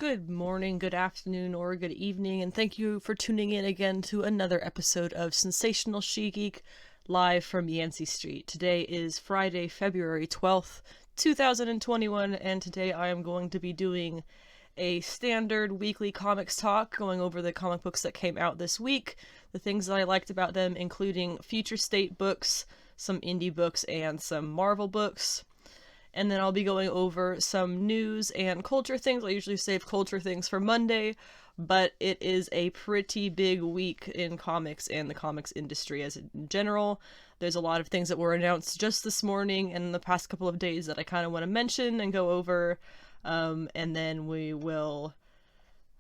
Good morning, good afternoon, or good evening, and thank you for tuning in again to another episode of Sensational She-Geek, live from Yancy Street. Today is Friday, February 12th, 2021, and today I am going to be doing a standard weekly comics talk, going over the comic books that came out this week, the things that I liked about them, including Future State books, some indie books, and some Marvel books. And then I'll be going over some news and culture things. I usually save culture things for Monday, but it is a pretty big week in comics and the comics industry as in general. There's a lot of things that were announced just this morning and in the past couple of days that I kind of want to mention and go over, and then we will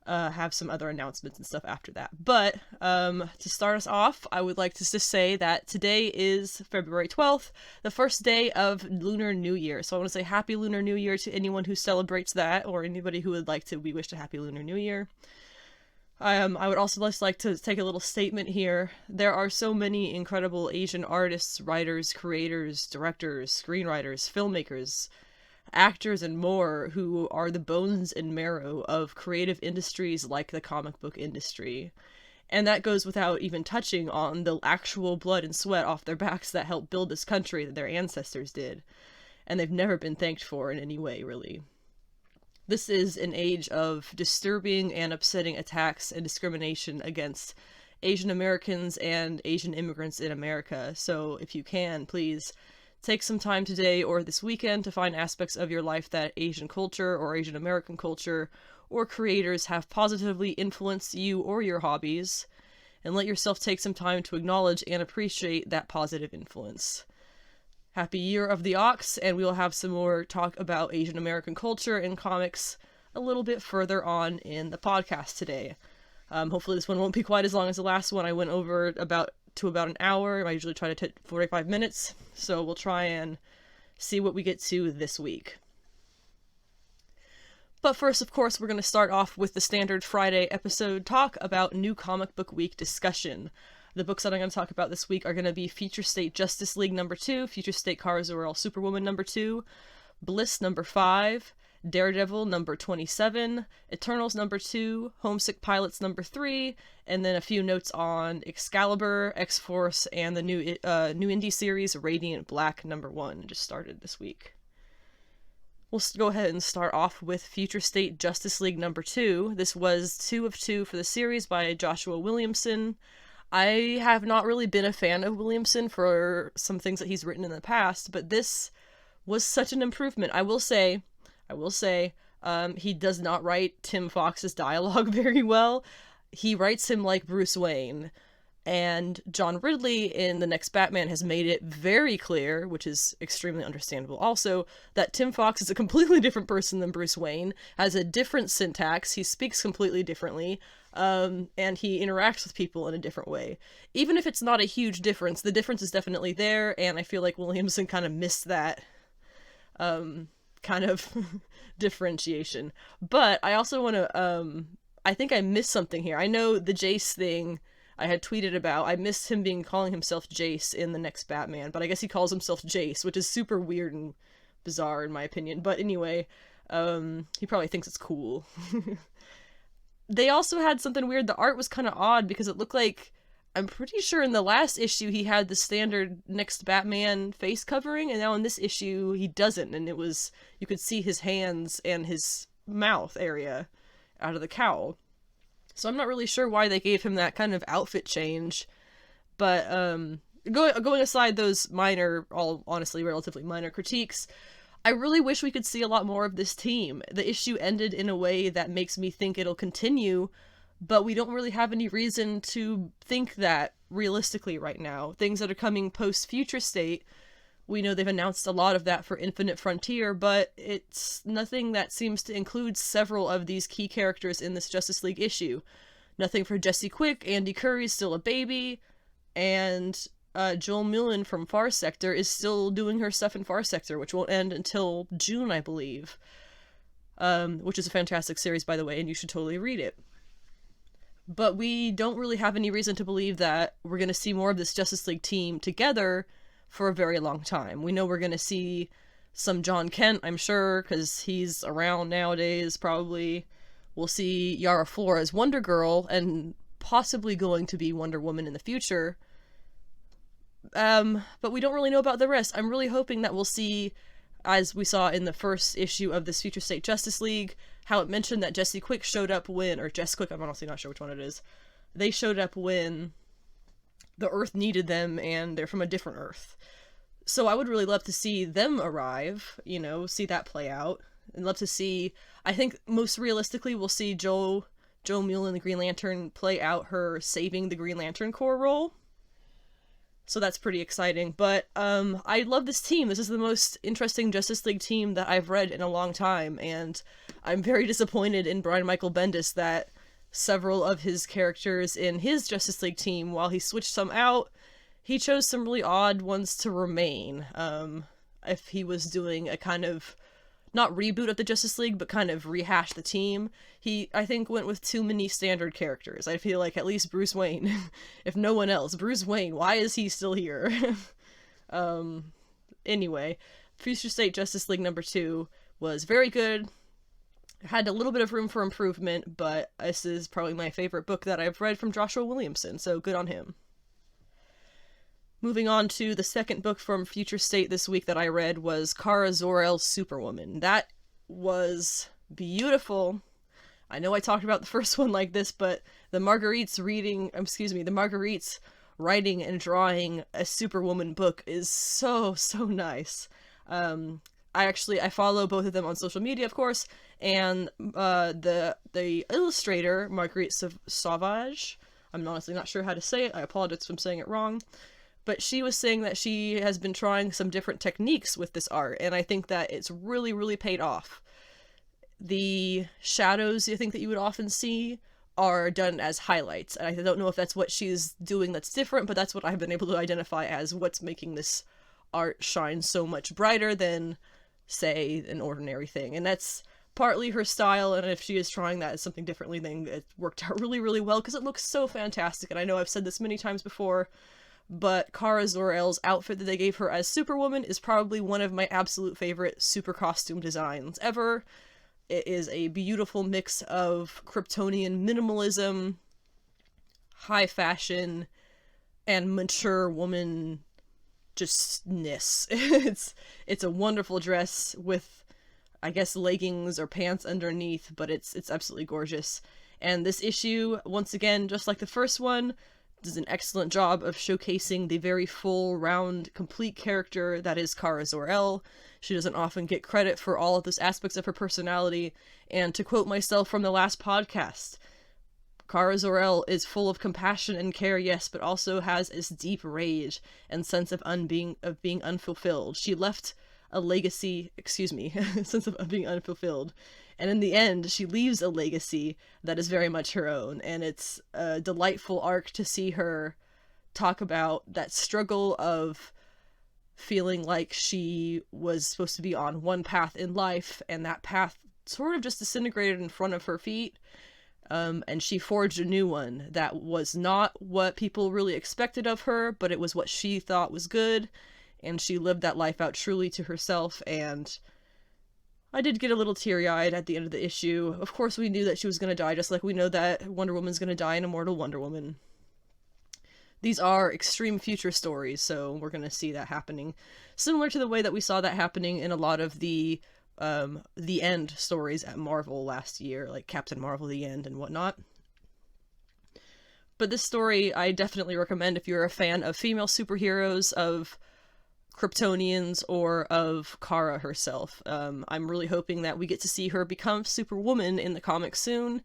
have some other announcements and stuff after that. But to start us off, I would like to just say that today is February 12th, the first day of Lunar New Year. So I want to say Happy Lunar New Year to anyone who celebrates that, or anybody who would like to be wished a Happy Lunar New Year. I would also just like to take a little statement here. There are so many incredible Asian artists, writers, creators, directors, screenwriters, filmmakers, actors, and more who are the bones and marrow of creative industries like the comic book industry. And that goes without even touching on the actual blood and sweat off their backs that helped build this country that their ancestors did. And they've never been thanked for in any way, really. This is an age of disturbing and upsetting attacks and discrimination against Asian Americans and Asian immigrants in America. So if you can, please take some time today or this weekend to find aspects of your life that Asian culture or Asian American culture or creators have positively influenced you or your hobbies, and let yourself take some time to acknowledge and appreciate that positive influence. Happy Year of the Ox, and we'll have some more talk about Asian American culture and comics a little bit further on in the podcast today. Hopefully this one won't be quite as long as the last one. I went over about an hour. I usually try to take 45 minutes, so we'll try and see what we get to this week. But first, of course, we're going to start off with the standard Friday episode talk about New Comic Book Week discussion. The books that I'm going to talk about this week are going to be Future State Justice League number 2, Future State Cars-Are-All Superwoman number 2, Bliss number 5, Daredevil number 27, Eternals number 2, Homesick Pilots number 3, and then a few notes on Excalibur, X-Force, and the new indie series Radiant Black number 1 just started this week. We'll go ahead and start off with Future State Justice League number 2. This was 2 of 2 for the series by Joshua Williamson. I have not really been a fan of Williamson for some things that he's written in the past, but this was such an improvement. I will say, he does not write Tim Fox's dialogue very well. He writes him like Bruce Wayne. And John Ridley in the next Batman has made it very clear, which is extremely understandable also, that Tim Fox is a completely different person than Bruce Wayne, has a different syntax, he speaks completely differently, and he interacts with people in a different way. Even if it's not a huge difference, the difference is definitely there, and I feel like Williamson kind of missed that kind of differentiation. But I also want to, I think I missed something here. I know the Jace thing I had tweeted about. I missed him calling himself Jace in the next Batman, but I guess he calls himself Jace, which is super weird and bizarre in my opinion. But anyway, he probably thinks it's cool. They also had something weird. The art was kind of odd because it looked like, I'm pretty sure in the last issue he had the standard next Batman face covering, and now in this issue he doesn't, and it was, you could see his hands and his mouth area out of the cowl. So I'm not really sure why they gave him that kind of outfit change, but going aside those minor, all honestly relatively minor critiques, I really wish we could see a lot more of this team. The issue ended in a way that makes me think it'll continue, but we don't really have any reason to think that realistically right now. Things that are coming post-Future State, we know they've announced a lot of that for Infinite Frontier, but it's nothing that seems to include several of these key characters in this Justice League issue. Nothing for Jesse Quick, Andy Curry's still a baby, and Joel Millen from Far Sector is still doing her stuff in Far Sector, which won't end until June, I believe. Which is a fantastic series, by the way, and you should totally read it. But we don't really have any reason to believe that we're going to see more of this Justice League team together for a very long time. We know we're going to see some John Kent, I'm sure, because he's around nowadays, probably. We'll see Yara Flor as Wonder Girl, and possibly going to be Wonder Woman in the future. But we don't really know about the rest. I'm really hoping that we'll see, as we saw in the first issue of this Future State Justice League, how it mentioned that Jesse Quick showed up when, or Jess Quick, I'm honestly not sure which one it is. They showed up when the Earth needed them, and they're from a different Earth. So I would really love to see them arrive, you know, see that play out. And love to see, I think most realistically, we'll see Jo Mullein, the Green Lantern, play out her saving the Green Lantern Corps role. So that's pretty exciting. But I love this team. This is the most interesting Justice League team that I've read in a long time, and I'm very disappointed in Brian Michael Bendis that several of his characters in his Justice League team, while he switched some out, he chose some really odd ones to remain. If he was doing a kind of, not reboot of the Justice League, but kind of rehash the team, he, I think, went with too many standard characters. I feel like at least Bruce Wayne, if no one else, Bruce Wayne, why is he still here? Anyway, Future State Justice League number 2 was very good. Had a little bit of room for improvement, but this is probably my favorite book that I've read from Joshua Williamson, so good on him. Moving on to the second book from Future State this week that I read was Kara Zor-El's Superwoman. That was beautiful. I know I talked about the first one like this, but the Marguerite's writing and drawing a Superwoman book is so nice. I follow both of them on social media, of course, and the illustrator, Marguerite Sauvage, I'm honestly not sure how to say it, I apologize if I'm saying it wrong, but she was saying that she has been trying some different techniques with this art, and I think that it's really paid off. The shadows, I think, that you would often see are done as highlights, and I don't know if that's what she's doing that's different, but that's what I've been able to identify as what's making this art shine so much brighter than, say, an ordinary thing. And that's partly her style, and if she is trying that as something differently, then it worked out really well, because it looks so fantastic. And I know I've said this many times before, but Kara Zor-El's outfit that they gave her as Superwoman is probably one of my absolute favorite super costume designs ever. It is a beautiful mix of Kryptonian minimalism, high fashion, and mature woman justness. It's a wonderful dress with, I guess, leggings or pants underneath, but it's absolutely gorgeous. And this issue, once again, just like the first one, does an excellent job of showcasing the very full, round, complete character that is Kara Zor-El. She doesn't often get credit for all of those aspects of her personality, and to quote myself from the last podcast, Kara Zor-El is full of compassion and care, yes, but also has this deep rage and sense of being unfulfilled. She left a legacy, sense of being unfulfilled. And in the end, she leaves a legacy that is very much her own. And it's a delightful arc to see her talk about that struggle of feeling like she was supposed to be on one path in life, and that path sort of just disintegrated in front of her feet. And she forged a new one that was not what people really expected of her, but it was what she thought was good. And she lived that life out truly to herself, and I did get a little teary-eyed at the end of the issue. Of course, we knew that she was going to die, just like we know that Wonder Woman's going to die in Immortal Wonder Woman. These are extreme future stories, so we're going to see that happening. Similar to the way that we saw that happening in a lot of the end stories at Marvel last year, like Captain Marvel, The End, and whatnot. But this story I definitely recommend if you're a fan of female superheroes, of Kryptonians, or of Kara herself. I'm really hoping that we get to see her become Superwoman in the comics soon.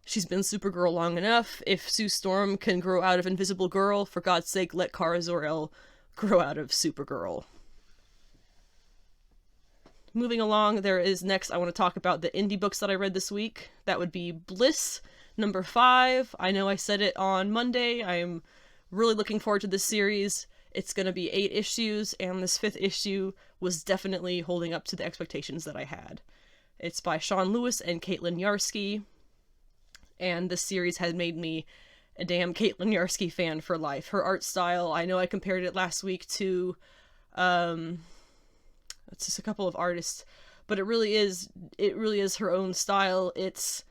She's been Supergirl long enough. If Sue Storm can grow out of Invisible Girl, for God's sake, let Kara Zor-El grow out of Supergirl. Moving along, next I want to talk about the indie books that I read this week. That would be Bliss, number 5. I know I said it on Monday. I'm really looking forward to this series. It's going to be 8 issues, and this 5th issue was definitely holding up to the expectations that I had. It's by Sean Lewis and Caitlin Yarsky, and this series had made me a damn Caitlin Yarsky fan for life. Her art style, I know I compared it last week to, it's just a couple of artists, but it really is her own style. It's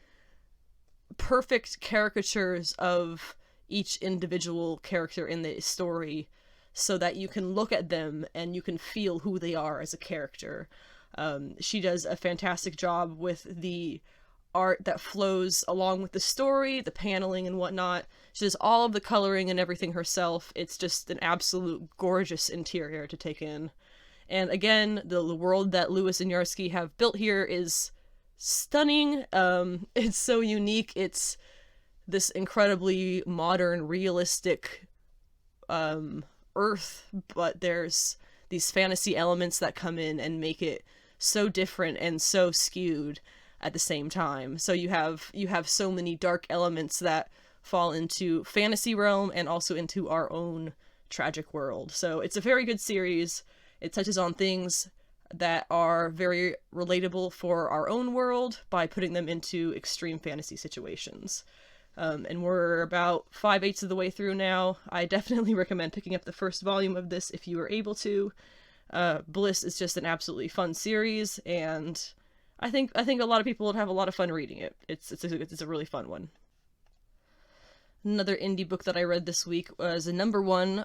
perfect caricatures of each individual character in the story so that you can look at them and you can feel who they are as a character. She does a fantastic job with the art that flows along with the story, the paneling and whatnot. She does all of the coloring and everything herself. It's just an absolute gorgeous interior to take in. And again, the world that Lewis and Yarsky have built here is stunning. It's so unique. It's this incredibly modern, realistic Earth, but there's these fantasy elements that come in and make it so different and so skewed at the same time. So you have so many dark elements that fall into fantasy realm and also into our own tragic world. So it's a very good series. It touches on things that are very relatable for our own world by putting them into extreme fantasy situations. And we're about 5/8 of the way through now. I definitely recommend picking up the first volume of this if you are able to. Bliss is just an absolutely fun series, and I think a lot of people would have a lot of fun reading it. It's a really fun one. Another indie book that I read this week was a #1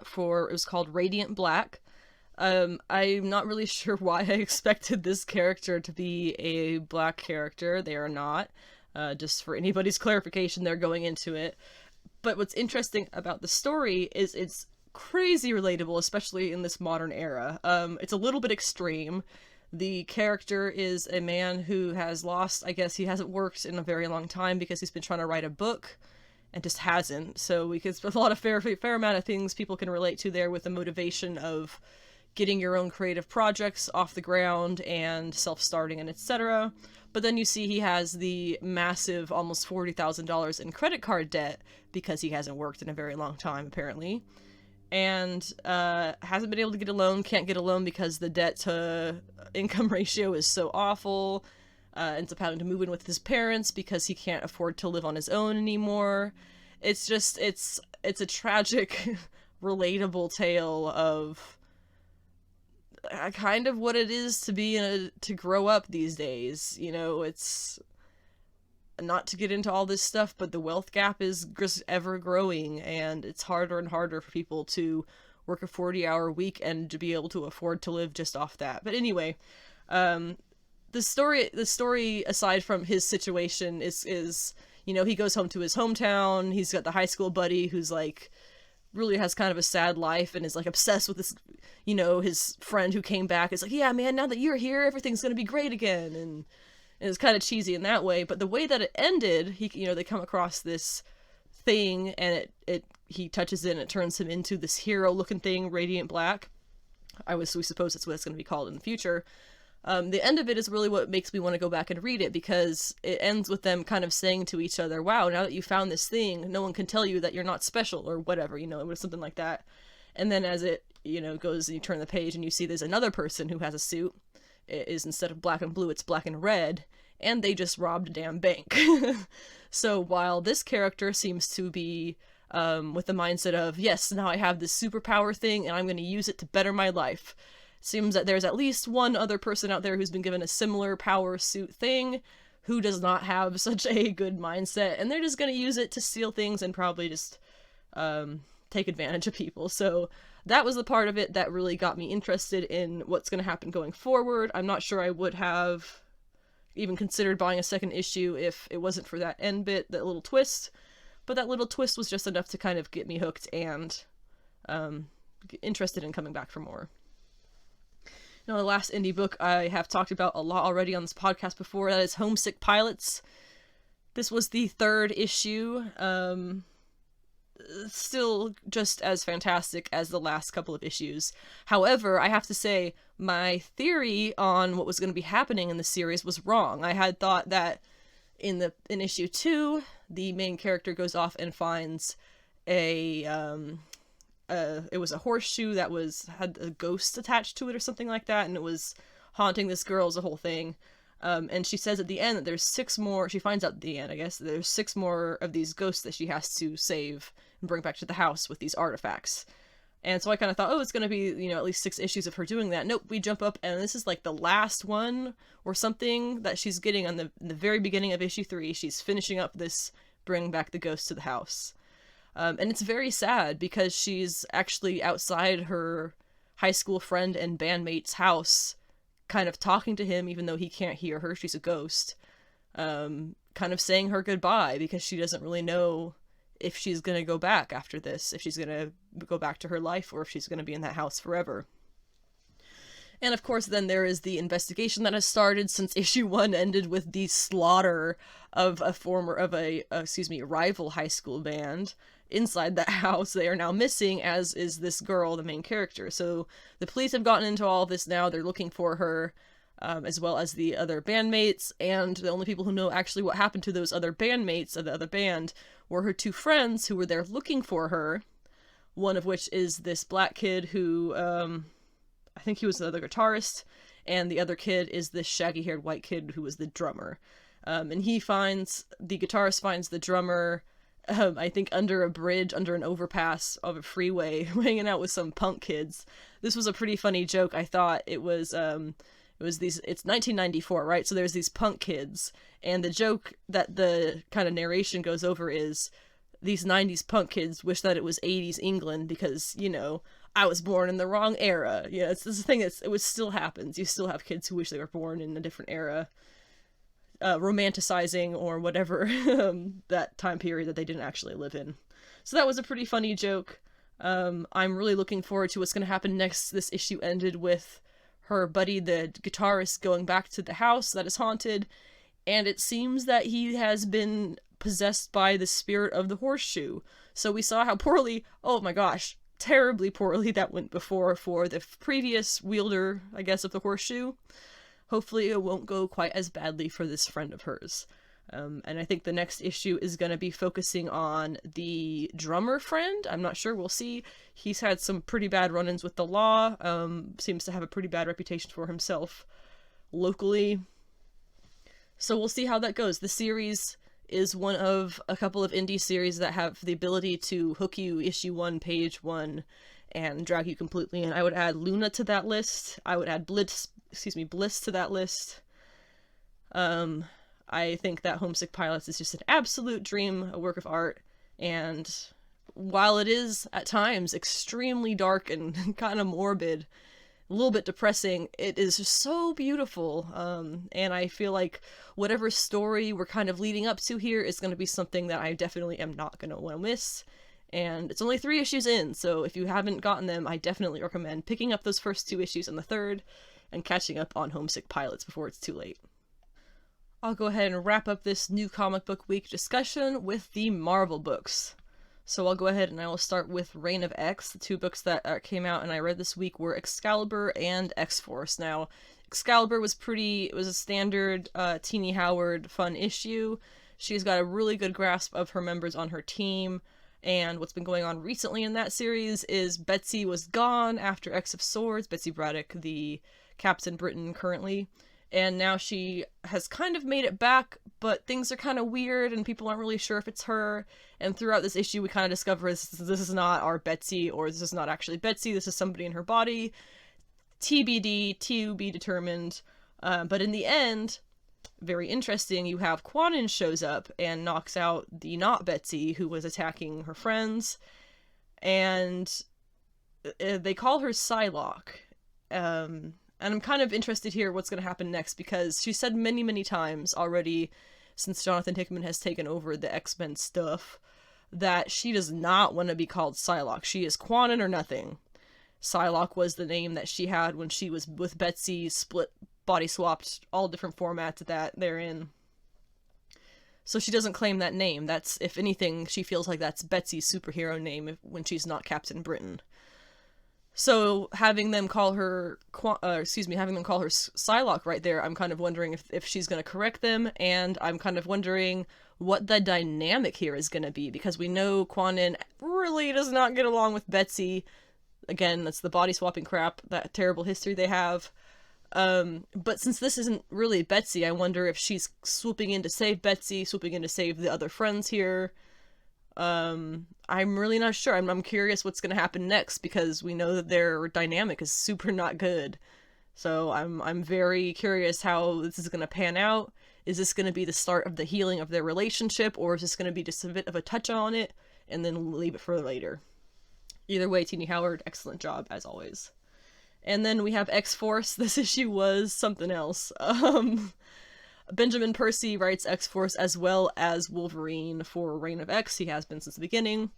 it was called Radiant Black. I'm not really sure why I expected this character to be a black character. They are not. Just for anybody's clarification, they're going into it. But what's interesting about the story is it's crazy relatable, especially in this modern era. It's a little bit extreme. The character is a man who has lost, I guess he hasn't worked in a very long time because he's been trying to write a book and just hasn't. So we could, a lot of fair amount of things people can relate to there with the motivation of getting your own creative projects off the ground and self-starting and etc. But then you see he has the massive almost $40,000 in credit card debt because he hasn't worked in a very long time, apparently. And hasn't been able to get a loan, can't get a loan because the debt to income ratio is so awful. Ends up having to move in with his parents because he can't afford to live on his own anymore. It's just, it's a tragic, relatable tale of kind of what it is to grow up these days. You know, it's not to get into all this stuff, but the wealth gap is just ever growing, and it's harder and harder for people to work a 40-hour week and to be able to afford to live just off that. But anyway, the story aside from his situation is, you know, he goes home to his hometown. He's got the high school buddy who's like really has kind of a sad life and is like obsessed with this, you know, his friend who came back is like, yeah, man, now that you're here, everything's going to be great again. And it's kind of cheesy in that way, but the way that it ended, they come across this thing and he touches it and it turns him into this hero looking thing, Radiant Black. We suppose that's what it's going to be called in the future. The end of it is really what makes me want to go back and read it, because it ends with them kind of saying to each other, wow, now that you found this thing, no one can tell you that you're not special or whatever, it was something like that. And then as it, goes and you turn the page and you see there's another person who has a suit. It is, instead of black and blue, it's black and red, and they just robbed a damn bank. So while this character seems to be with the mindset of, yes, now I have this superpower thing and I'm going to use it to better my life. Seems that there's at least one other person out there who's been given a similar power suit thing who does not have such a good mindset, and they're just going to use it to steal things and probably just take advantage of people. So that was the part of it that really got me interested in what's going to happen going forward. I'm not sure I would have even considered buying a second issue if it wasn't for that end bit, that little twist. But that little twist was just enough to kind of get me hooked and interested in coming back for more. The last indie book I have talked about a lot already on this podcast before, that is Homesick Pilots. This was the 3rd issue. Still just as fantastic as the last couple of issues. However, I have to say, my theory on what was going to be happening in the series was wrong. I had thought that in issue 2, the main character goes off and finds it was a horseshoe that had a ghost attached to it or something like that, and it was haunting this girl as a whole thing. And she says at the end that there's 6 more, she finds out at the end, I guess, there's 6 more of these ghosts that she has to save and bring back to the house with these artifacts. And so I kind of thought, it's going to be, at least 6 issues of her doing that. Nope, we jump up, and this is like the last one or something that she's getting in the very beginning of issue 3. She's finishing up this bring back the ghost to the house. And it's very sad because she's actually outside her high school friend and bandmate's house, kind of talking to him even though he can't hear her. She's a ghost. Kind of saying her goodbye because she doesn't really know if she's going to go back after this, if she's going to go back to her life, or if she's going to be in that house forever. And of course, then there is the investigation that has started since issue 1 ended with the slaughter of a rival high school band inside that house. They are now missing, as is this girl, the main character. So the police have gotten into all of this now. They're looking for her, as well as the other bandmates, and the only people who know actually what happened to those other bandmates of the other band were her 2 friends who were there looking for her, one of which is this black kid who, I think he was the other guitarist, and the other kid is this shaggy-haired white kid who was the drummer. And the guitarist finds the drummer, I think under a bridge, under an overpass of a freeway, hanging out with some punk kids. This was a pretty funny joke, I thought. It's 1994, right? So there's these punk kids, and the joke that the kind of narration goes over is, these 90s punk kids wish that it was 80s England because, I was born in the wrong era. Yeah, it's this thing it still happens. You still have kids who wish they were born in a different era, romanticizing or whatever that time period that they didn't actually live in. So that was a pretty funny joke. I'm really looking forward to what's going to happen next. This issue ended with her buddy, the guitarist, going back to the house that is haunted, and it seems that he has been possessed by the spirit of the horseshoe. So we saw how poorly, oh my gosh, terribly poorly that went before for the previous wielder, I guess, of the horseshoe. Hopefully it won't go quite as badly for this friend of hers. And I think the next issue is going to be focusing on the drummer friend. I'm not sure. We'll see. He's had some pretty bad run-ins with the law. Seems to have a pretty bad reputation for himself locally. So we'll see how that goes. The series is one of a couple of indie series that have the ability to hook you issue 1, page 1, and drag you completely in. I would add Luna to that list. I would add Bliss to that list. I think that Homesick Pilots is just an absolute dream, a work of art, and while it is at times extremely dark and kind of morbid, a little bit depressing, it is just so beautiful, and I feel like whatever story we're kind of leading up to here is going to be something that I definitely am not going to want to miss. And it's only 3 issues in, so if you haven't gotten them, I definitely recommend picking up those first 2 issues and the third, and catching up on Homesick Pilots before it's too late. I'll go ahead and wrap up this new comic book week discussion with the Marvel books. So I'll go ahead and I will start with Reign of X. The 2 books that came out and I read this week were Excalibur and X-Force. Now, Excalibur was it was a standard Teenie Howard fun issue. She's got a really good grasp of her members on her team, and what's been going on recently in that series is Betsy was gone after X of Swords, Betsy Braddock, the Captain Britain currently, and now she has kind of made it back, but things are kind of weird and people aren't really sure if it's her. And throughout this issue we kind of discover this is not our Betsy, or this is not actually Betsy, this is somebody in her body. TBD, to be determined. But in the end, very interesting, you have Quanin shows up and knocks out the not Betsy who was attacking her friends, and they call her Psylocke. And I'm kind of interested here what's going to happen next, because she said many, many times already, since Jonathan Hickman has taken over the X-Men stuff, that she does not want to be called Psylocke. She is Quanin or nothing. Psylocke was the name that she had when she was with Betsy, split, body swapped, all different formats that they're in. So she doesn't claim that name. That's, if anything, she feels like that's Betsy's superhero name when she's not Captain Britain. So having them call her Psylocke right there, I'm kind of wondering if she's going to correct them, and I'm kind of wondering what the dynamic here is going to be, because we know Quanin really does not get along with Betsy. Again, that's the body swapping crap, that terrible history they have. But since this isn't really Betsy, I wonder if she's swooping in to save Betsy, swooping in to save the other friends here. I'm really not sure. I'm curious what's going to happen next, because we know that their dynamic is super not good. So I'm very curious how this is going to pan out. Is this going to be the start of the healing of their relationship, or is this going to be just a bit of a touch on it and then leave it for later? Either way, Tini Howard, excellent job as always. And then we have X-Force. This issue was something else. Benjamin Percy writes X-Force as well as Wolverine for Reign of X. He has been since the beginning.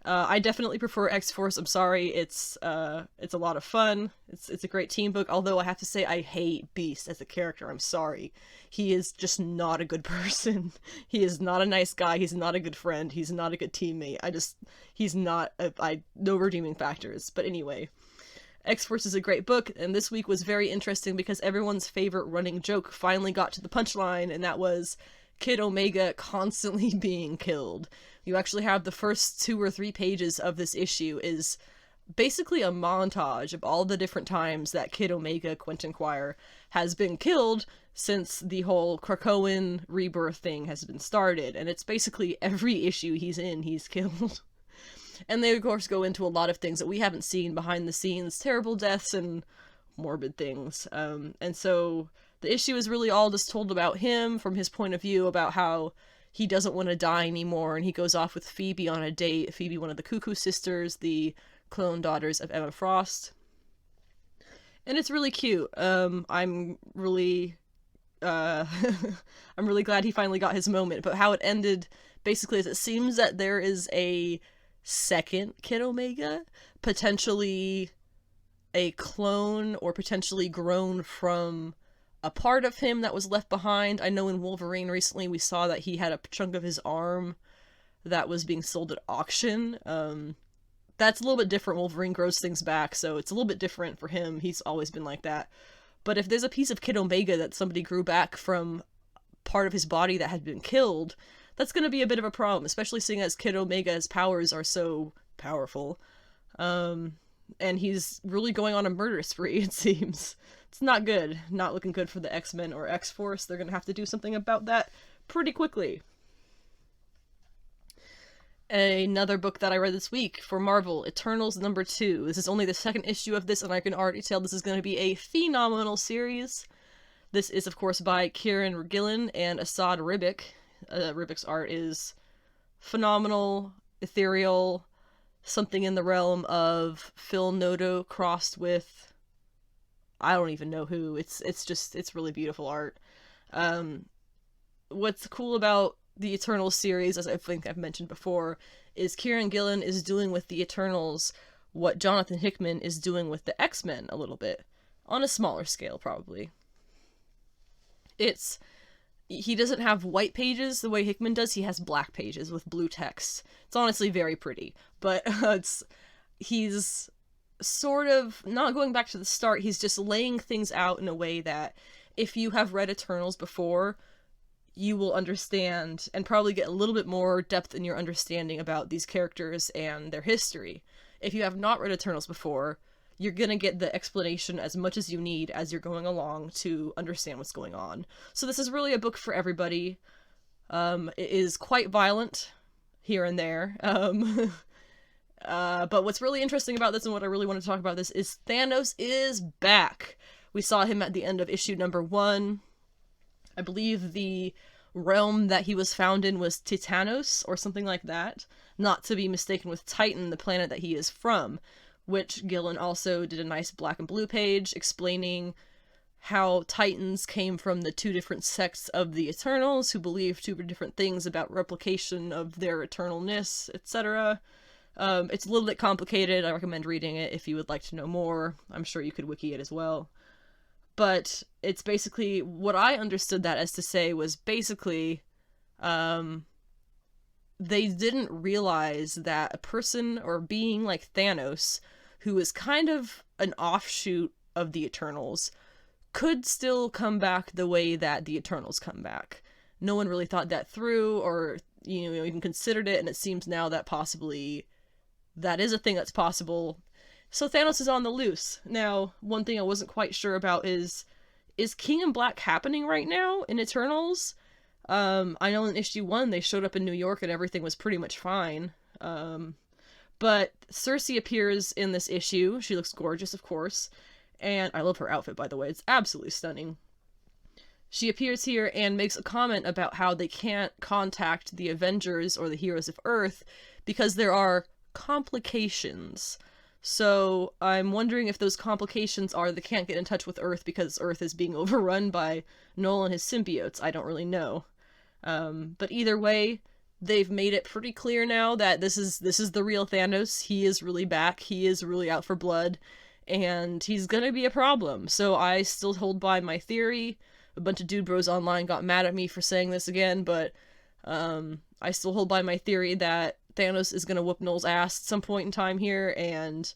I definitely prefer X-Force. I'm sorry, it's a lot of fun. It's a great team book, although I have to say I hate Beast as a character. I'm sorry. He is just not a good person. He is not a nice guy. He's not a good friend. He's not a good teammate. He's not, no redeeming factors. But anyway, X-Force is a great book, and this week was very interesting because everyone's favorite running joke finally got to the punchline, and that was Kid Omega constantly being killed. You actually have the first 2 or 3 pages of this issue is basically a montage of all the different times that Kid Omega, Quentin Quire, has been killed since the whole Krakoan rebirth thing has been started, and it's basically every issue he's in, he's killed. And they, of course, go into a lot of things that we haven't seen behind the scenes, terrible deaths and morbid things. And so the issue is really all just told about him from his point of view, about how he doesn't want to die anymore, and he goes off with Phoebe on a date. Phoebe, one of the Cuckoo sisters, the clone daughters of Emma Frost. And it's really cute. I'm really glad he finally got his moment. But how it ended, basically, is it seems that there is a second Kid Omega, potentially a clone or potentially grown from a part of him that was left behind. I know in Wolverine recently we saw that he had a chunk of his arm that was being sold at auction. That's a little bit different. Wolverine grows things back, so it's a little bit different for him. He's always been like that. But if there's a piece of Kid Omega that somebody grew back from part of his body that had been killed, that's going to be a bit of a problem, especially seeing as Kid Omega's powers are so powerful. And he's really going on a murder spree, it seems. It's not good. Not looking good for the X-Men or X-Force. They're going to have to do something about that pretty quickly. Another book that I read this week for Marvel, Eternals #2. This is only the second issue of this, and I can already tell this is going to be a phenomenal series. This is, of course, by Kieran Gillen and Asad Ribic. Ribic's art is phenomenal, ethereal, something in the realm of Phil Noto crossed with I don't even know who. It's really beautiful art. What's cool about the Eternals series, as I think I've mentioned before, is Kieran Gillen is doing with the Eternals what Jonathan Hickman is doing with the X-Men a little bit. On a smaller scale, probably. He doesn't have white pages the way Hickman does. He has black pages with blue text. It's honestly very pretty. But he's sort of not going back to the start. He's just laying things out in a way that if you have read Eternals before, you will understand and probably get a little bit more depth in your understanding about these characters and their history. If you have not read Eternals before, you're gonna get the explanation as much as you need as you're going along to understand what's going on. So this is really a book for everybody. It is quite violent here and there. But what's really interesting about this and what I really want to talk about this is Thanos is back. We saw him at the end of issue #1. I believe the realm that he was found in was Titanos or something like that. Not to be mistaken with Titan, the planet that he is from, which Gillen also did a nice black and blue page explaining how Titans came from the 2 different sects of the Eternals who believe 2 different things about replication of their eternalness, etc. It's a little bit complicated. I recommend reading it if you would like to know more. I'm sure you could wiki it as well. But it's basically, what I understood that as to say was basically, they didn't realize that a person or being like Thanos, who is kind of an offshoot of the Eternals, could still come back the way that the Eternals come back. No one really thought that through or, even considered it, and it seems now that possibly that is a thing that's possible. So Thanos is on the loose. Now, one thing I wasn't quite sure about is King in Black happening right now in Eternals? I know in issue 1 they showed up in New York and everything was pretty much fine. But Cersei appears in this issue. She looks gorgeous, of course. And I love her outfit, by the way. It's absolutely stunning. she appears here and makes a comment about how they can't contact the Avengers or the Heroes of Earth because there are complications. So I'm wondering if those complications are they can't get in touch with Earth because Earth is being overrun by Null and his symbiotes. I don't really know. But either way, they've made it pretty clear now that this is the real Thanos. He is really back. He is really out for blood, and he's gonna be a problem. So I still hold by my theory. A bunch of dude bros online got mad at me for saying this again, but I still hold by my theory that Thanos is gonna whoop Null's ass at some point in time here and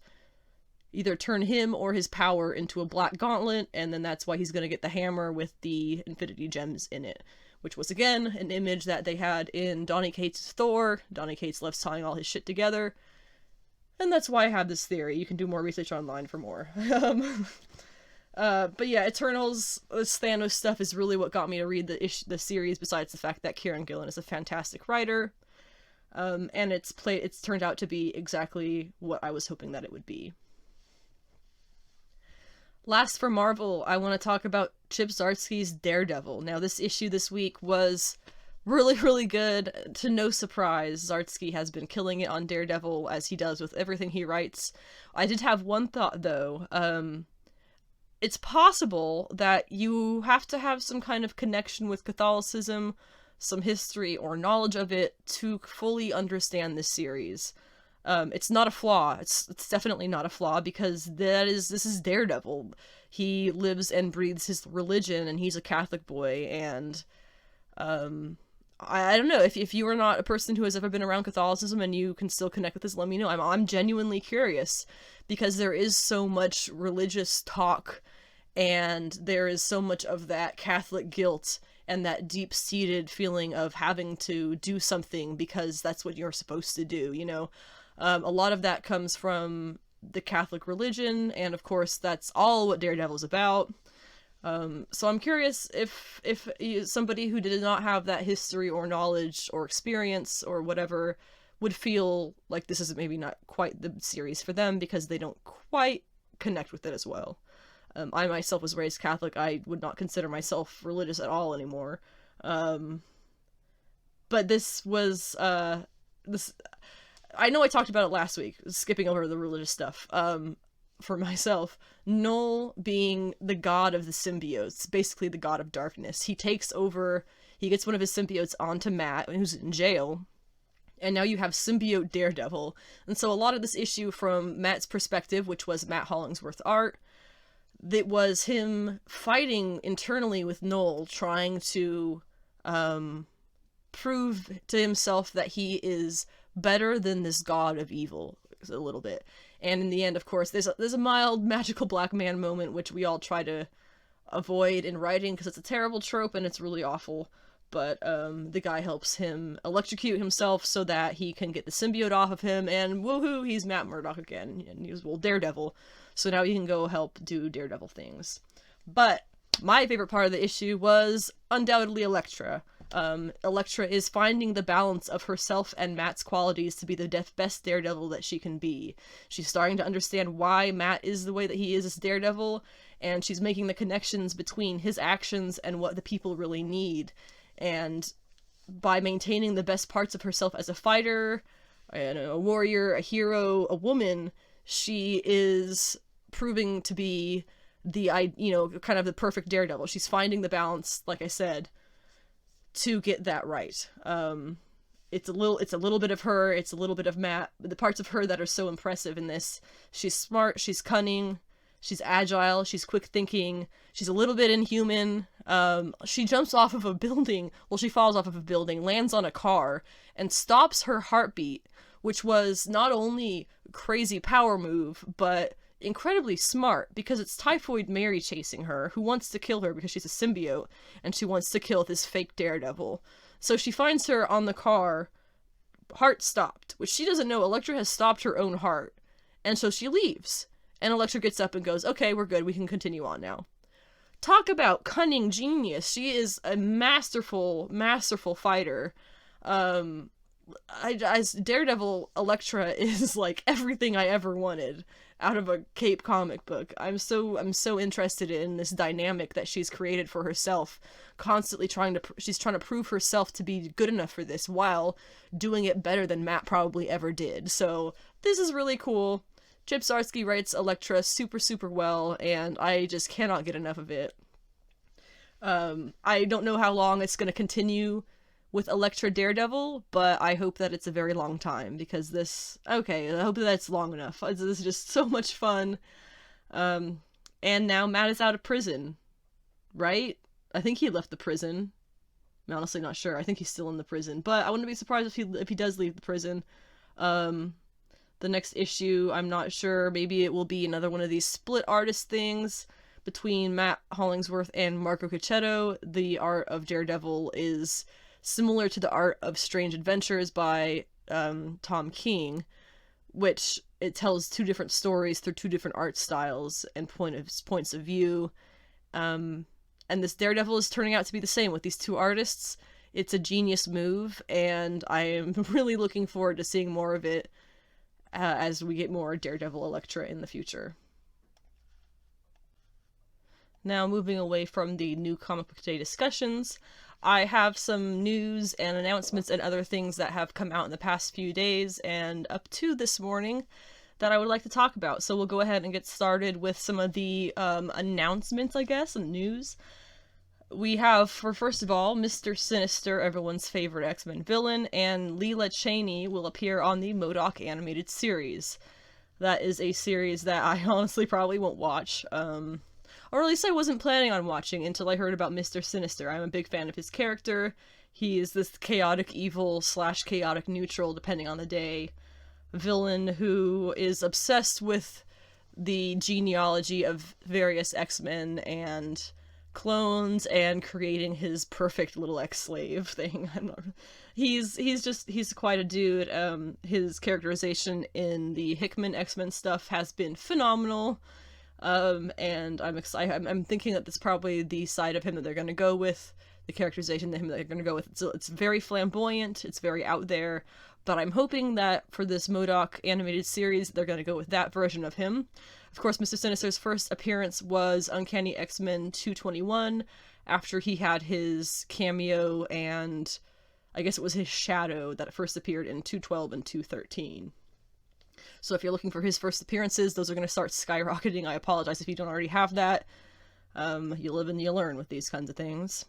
either turn him or his power into a black gauntlet, and then that's why he's gonna get the hammer with the Infinity Gems in it, which was again an image that they had in Donny Cates' Thor. Donny Cates loves tying all his shit together, and that's why I have this theory. You can do more research online for more. But yeah, Eternals, this Thanos stuff is really what got me to read the series, besides the fact that Kieran Gillen is a fantastic writer. And it's turned out to be exactly what I was hoping that it would be. Last for Marvel, I want to talk about Chip Zdarsky's Daredevil. Now, this issue this week was really, really good. To no surprise, Zdarsky has been killing it on Daredevil, as he does with everything he writes. I did have one thought, though. It's possible that you have to have some kind of connection with Catholicism, some history or knowledge of it to fully understand this series. It's not a flaw. It's definitely not a flaw, because this is Daredevil. He lives and breathes his religion, and he's a Catholic boy, and I don't know, if you are not a person who has ever been around Catholicism and you can still connect with this, let me know. I'm genuinely curious, because there is so much religious talk, and there is so much of that Catholic guilt and that deep-seated feeling of having to do something because that's what you're supposed to do, you know? A lot of that comes from the Catholic religion, and of course that's all what Daredevil's about. So I'm curious if somebody who did not have that history or knowledge or experience or whatever would feel like this is maybe not quite the series for them because they don't quite connect with it as well. I myself was raised Catholic. I would not consider myself religious at all anymore. But this was, I know I talked about it last week, skipping over the religious stuff, for myself. Null being the god of the symbiotes, basically the god of darkness. He takes over, he gets one of his symbiotes onto Matt, who's in jail, and now you have symbiote Daredevil. And so a lot of this issue from Matt's perspective, which was Matt Hollingsworth art, that was him fighting internally with Null, trying to prove to himself that he is better than this god of evil, a little bit. And in the end, of course, there's a mild magical black man moment, which we all try to avoid in writing because it's a terrible trope and it's really awful. But the guy helps him electrocute himself so that he can get the symbiote off of him, and woohoo, he's Matt Murdock again, and he was, well, Daredevil. So now he can go help do Daredevil things. But my favorite part of the issue was undoubtedly Elektra. Elektra is finding the balance of herself and Matt's qualities to be the best Daredevil that she can be. She's starting to understand why Matt is the way that he is as Daredevil, and she's making the connections between his actions and what the people really need. And by maintaining the best parts of herself as a fighter, a warrior, a hero, a woman, she is proving to be the, kind of the perfect Daredevil. She's finding the balance, like I said, to get that right. It's a little bit of her, it's a little bit of Matt, but the parts of her that are so impressive in this: she's smart, she's cunning, she's agile, she's quick thinking, she's a little bit inhuman. She jumps off of a building, she falls off of a building, lands on a car, and stops her heartbeat, which was not only a crazy power move, but incredibly smart, because it's Typhoid Mary chasing her, who wants to kill her because she's a symbiote, and she wants to kill this fake Daredevil. So she finds her on the car, heart stopped, which she doesn't know Elektra has stopped her own heart, and so she leaves. And Elektra gets up and goes, okay, we're good, we can continue on now. Talk about cunning genius. She is a masterful, masterful fighter. as Daredevil, Elektra is like everything I ever wanted out of a Cape comic book. I'm so interested in this dynamic that she's created for herself, constantly she's trying to prove herself to be good enough for this while doing it better than Matt probably ever did. So this is really cool. Chip Zdarsky writes Elektra super well, and I just cannot get enough of it. I don't know how long it's going to continue with Elektra Daredevil, but I hope that it's a very long time, because I hope that it's long enough. This is just so much fun. And now Matt is out of prison, right? I think he left the prison. I'm honestly not sure. I think he's still in the prison, but I wouldn't be surprised if he does leave the prison. The next issue, I'm not sure. Maybe it will be another one of these split artist things between Matt Hollingsworth and Marco Caccetto. The art of Daredevil is similar to the art of Strange Adventures by Tom King, which it tells two different stories through two different art styles and points of view. And this Daredevil is turning out to be the same with these two artists. It's a genius move, and I am really looking forward to seeing more of it as we get more Daredevil Elektra in the future. Now, moving away from the new comic book day discussions, I have some news and announcements and other things that have come out in the past few days and up to this morning that I would like to talk about. So we'll go ahead and get started with some of the announcements, I guess, and news. We have, first of all, Mr. Sinister, everyone's favorite X-Men villain, and Leela Cheney will appear on the MODOK animated series. That is a series that I honestly probably won't watch. Or at least I wasn't planning on watching until I heard about Mr. Sinister. I'm a big fan of his character. He is this chaotic evil / chaotic neutral, depending on the day, villain who is obsessed with the genealogy of various X-Men and clones and creating his perfect little ex-slave thing. He's quite a dude. His characterization in the Hickman X-Men stuff has been phenomenal. And I'm excited. I'm thinking that that's probably the side of him that they're going to go with, the characterization of him that they're going to go with. It's very flamboyant, it's very out there, but I'm hoping that for this MODOK animated series, they're going to go with that version of him. Of course, Mr. Sinister's first appearance was Uncanny X-Men 221, after he had his cameo, and I guess it was his shadow that first appeared in 212 and 213. So if you're looking for his first appearances, those are going to start skyrocketing. I apologize if you don't already have that. You live and you learn with these kinds of things.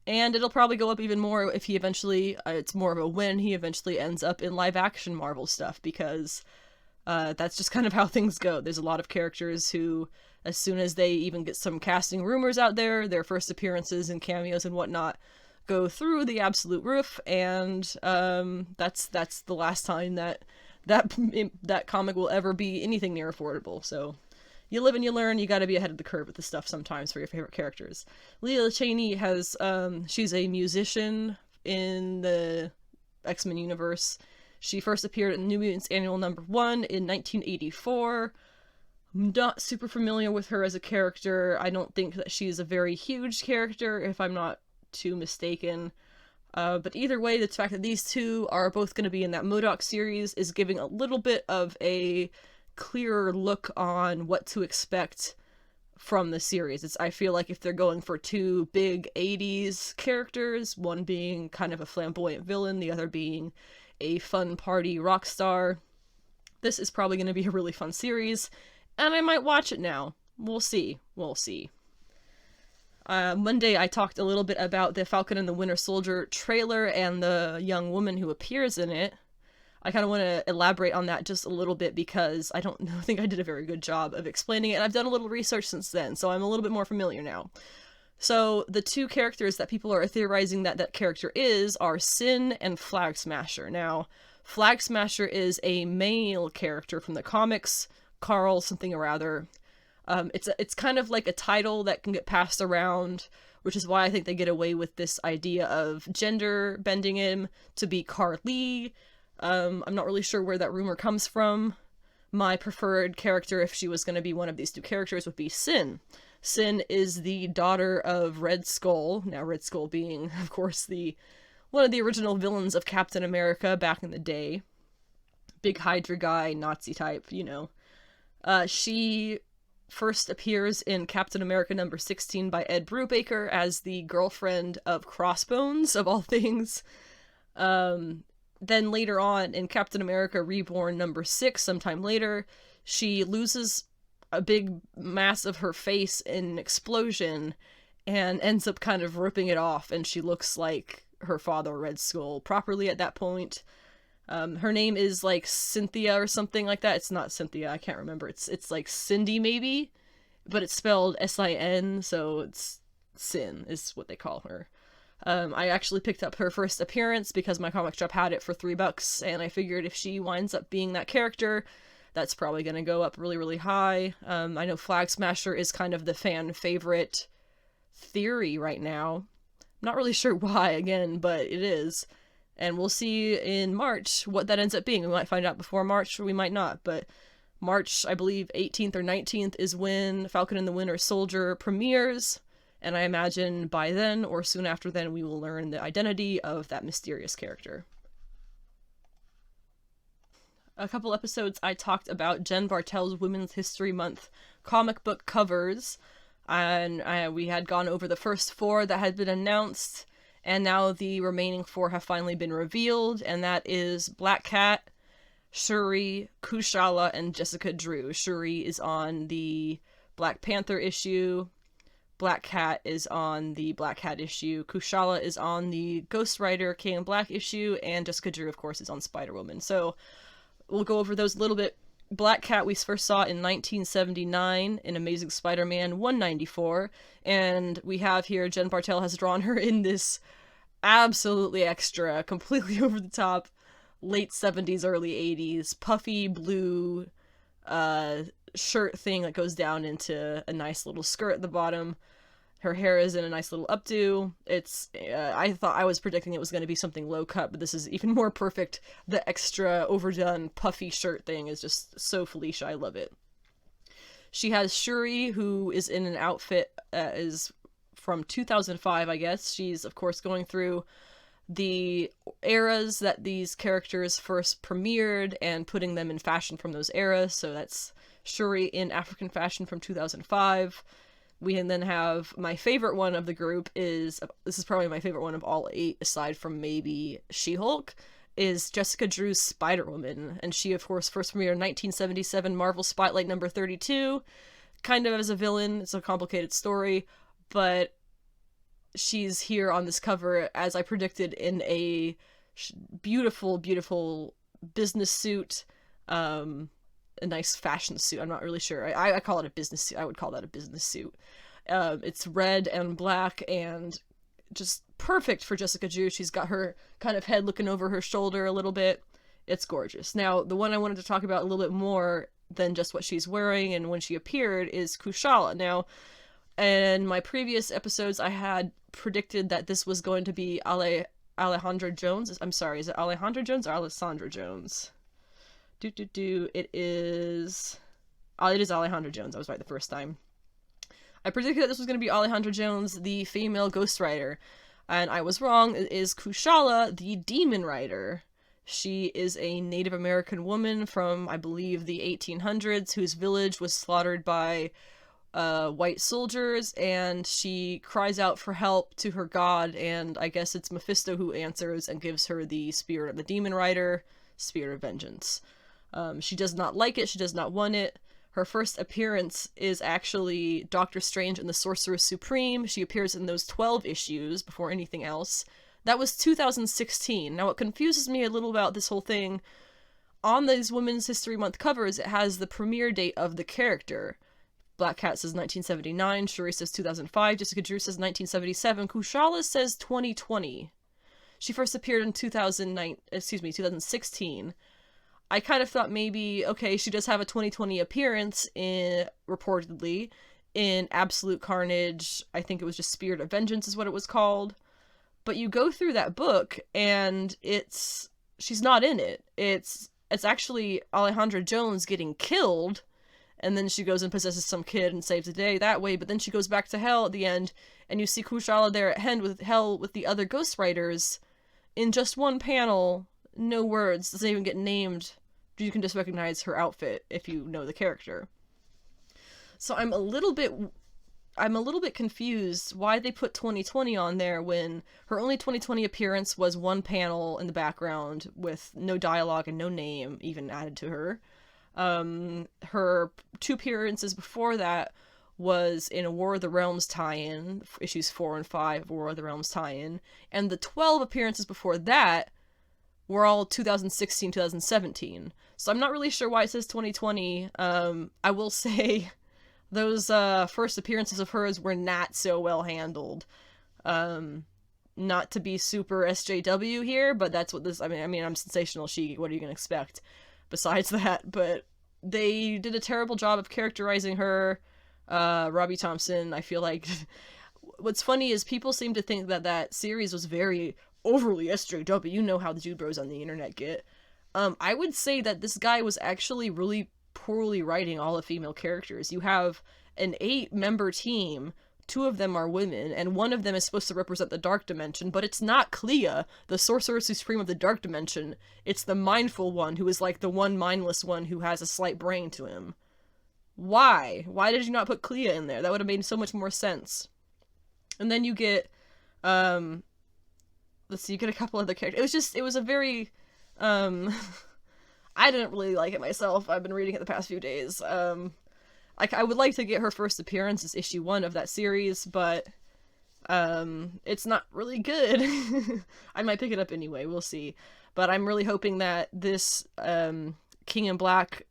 And it'll probably go up even more if he eventually, it's more of a when he eventually ends up in live-action Marvel stuff, because that's just kind of how things go. There's a lot of characters who, as soon as they even get some casting rumors out there, their first appearances and cameos and whatnot go through the absolute roof, and that's the last time that comic will ever be anything near affordable. So you live and you learn. You gotta be ahead of the curve with this stuff sometimes for your favorite characters. Leela Cheney has, she's a musician in the X-Men universe. She first appeared in New Mutants Annual #1 in 1984. I'm not super familiar with her as a character. I don't think that she's a very huge character, if I'm not too mistaken. But either way, the fact that these two are both going to be in that MODOK series is giving a little bit of a clearer look on what to expect from the series. I feel like if they're going for two big 80s characters, one being kind of a flamboyant villain, the other being a fun party rock star, this is probably going to be a really fun series, and I might watch it now. We'll see. Monday I talked a little bit about the Falcon and the Winter Soldier trailer and the young woman who appears in it. I kind of want to elaborate on that just a little bit, because I don't think I did a very good job of explaining it, and I've done a little research since then, so I'm a little bit more familiar now. So the two characters that people are theorizing that character are Sin and Flag Smasher. Now, Flag Smasher is a male character from the comics, Carl something or other. It's kind of like a title that can get passed around, which is why I think they get away with this idea of gender bending him to be Carly. I'm not really sure where that rumor comes from. My preferred character, if she was going to be one of these two characters, would be Sin. Sin is the daughter of Red Skull. Now, Red Skull being, of course, one of the original villains of Captain America back in the day. Big Hydra guy, Nazi type, you know. She first appears in Captain America number 16 by Ed Brubaker as the girlfriend of Crossbones, of all things. Then later on, in Captain America Reborn number 6, sometime later, she loses a big mass of her face in an explosion and ends up kind of ripping it off, and she looks like her father, Red Skull, properly at that point. Her name is like Cynthia or something like that. It's not Cynthia, I can't remember. It's like Cindy maybe, but it's spelled S-I-N, so it's Sin is what they call her. I actually picked up her first appearance because my comic shop had it for $3, and I figured if she winds up being that character, that's probably going to go up really, really high. I know Flag Smasher is kind of the fan favorite theory right now. I'm not really sure why, again, but it is. And we'll see in March what that ends up being. We might find out before March, or we might not. But March, I believe, 18th or 19th is when Falcon and the Winter Soldier premieres. And I imagine by then, or soon after then, we will learn the identity of that mysterious character. A couple episodes I talked about Jen Bartel's Women's History Month comic book covers. And we had gone over the first 4 that had been announced. And now the remaining 4 have finally been revealed, and that is Black Cat, Shuri, Kushala, and Jessica Drew. Shuri is on the Black Panther issue, Black Cat is on the Black Cat issue, Kushala is on the Ghost Rider King and Black issue, and Jessica Drew, of course, is on Spider-Woman. So we'll go over those a little bit. Black Cat we first saw in 1979 in Amazing Spider-Man 194, and we have here Jen Bartel has drawn her in this absolutely extra, completely over the top, late 70s, early 80s, puffy blue shirt thing that goes down into a nice little skirt at the bottom. Her hair is in a nice little updo. It's, I thought I was predicting it was going to be something low cut, but this is even more perfect. The extra overdone puffy shirt thing is just so Felicia. I love it. She has Shuri, who is in an outfit is from 2005, I guess. She's, of course, going through the eras that these characters first premiered and putting them in fashion from those eras. So that's Shuri in African fashion from 2005. We then have my favorite one of the group this is probably my favorite one of all 8, aside from maybe She-Hulk, is Jessica Drew's Spider-Woman. And she, of course, first premiered in 1977 Marvel Spotlight number 32, kind of as a villain. It's a complicated story, but she's here on this cover, as I predicted, in a beautiful, beautiful business suit, a nice fashion suit. I'm not really sure. I call it a business suit. I would call that a business suit. It's red and black and just perfect for Jessica Drew. She's got her kind of head looking over her shoulder a little bit. It's gorgeous. Now, the one I wanted to talk about a little bit more than just what she's wearing and when she appeared is Kushala. Now, in my previous episodes, I had predicted that this was going to be Alejandra Jones. I'm sorry, is it Alejandra Jones or Alessandra Jones? It is Alejandra Jones. I was right the first time. I predicted that this was going to be Alejandra Jones, the female Ghost Rider, and I was wrong. It is Kushala, the Demon Rider. She is a Native American woman from, I believe, the 1800s, whose village was slaughtered by white soldiers, and she cries out for help to her god, and I guess it's Mephisto who answers and gives her the spirit of the Demon Rider, Spirit of Vengeance. She does not like it, she does not want it. Her first appearance is actually Doctor Strange and the Sorcerer Supreme. She appears in those 12 issues before anything else. That was 2016. Now, what confuses me a little about this whole thing, on these Women's History Month covers, it has the premiere date of the character. Black Cat says 1979, Shuri says 2005, Jessica Drew says 1977, Kushala says 2020. She first appeared in 2016. I kind of thought maybe, okay, she does have a 2020 appearance reportedly, in Absolute Carnage. I think it was just Spirit of Vengeance is what it was called. But you go through that book, and she's not in it. It's actually Alejandra Jones getting killed, and then she goes and possesses some kid and saves the day that way, but then she goes back to Hell at the end, and you see Kushala there at Hell with the other Ghost Riders, in just one panel, no words, doesn't even get named. You can just recognize her outfit if you know the character. So I'm a little bit confused why they put 2020 on there when her only 2020 appearance was one panel in the background with no dialogue and no name even added to her. Her 2 appearances before that was in a War of the Realms tie-in, issues 4 and 5 of War of the Realms tie-in, and the 12 appearances before that were all 2016, 2017. So I'm not really sure why it says 2020. I will say those first appearances of hers were not so well handled. Not to be super SJW here, but that's what this, I mean, I'm sensational She-Geek, what are you gonna expect besides that? But they did a terrible job of characterizing her. Robbie Thompson, I feel like, what's funny is people seem to think that that series was very overly SJW. You know how the Dude Bros on the internet get. I would say that this guy was actually really poorly writing all the female characters. You have an 8-member team, 2 of them are women, and 1 of them is supposed to represent the Dark Dimension, but it's not Clea, the Sorcerer Supreme of the Dark Dimension. It's the mindful one, who is like the one mindless one who has a slight brain to him. Why? Why did you not put Clea in there? That would have made so much more sense. And then you get, let's see, you get a couple other characters. It was a very, I didn't really like it myself. I've been reading it the past few days. I would like to get her first appearance as issue 1 of that series, but it's not really good. I might pick it up anyway, we'll see. But I'm really hoping that this King in Black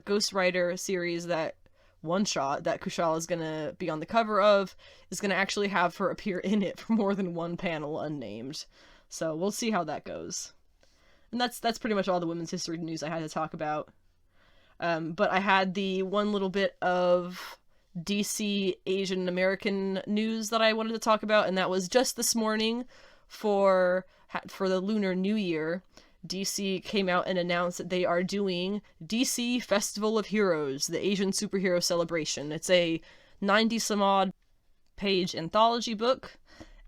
Ghost Rider series, that one-shot that Kushal is gonna be on the cover of, is gonna actually have her appear in it for more than one panel unnamed. So we'll see how that goes. And that's pretty much all the women's history news I had to talk about. But I had the one little bit of DC Asian American news that I wanted to talk about, and that was just this morning for the Lunar New Year. DC came out and announced that they are doing DC Festival of Heroes, the Asian superhero celebration. It's a 90-some-odd page anthology book,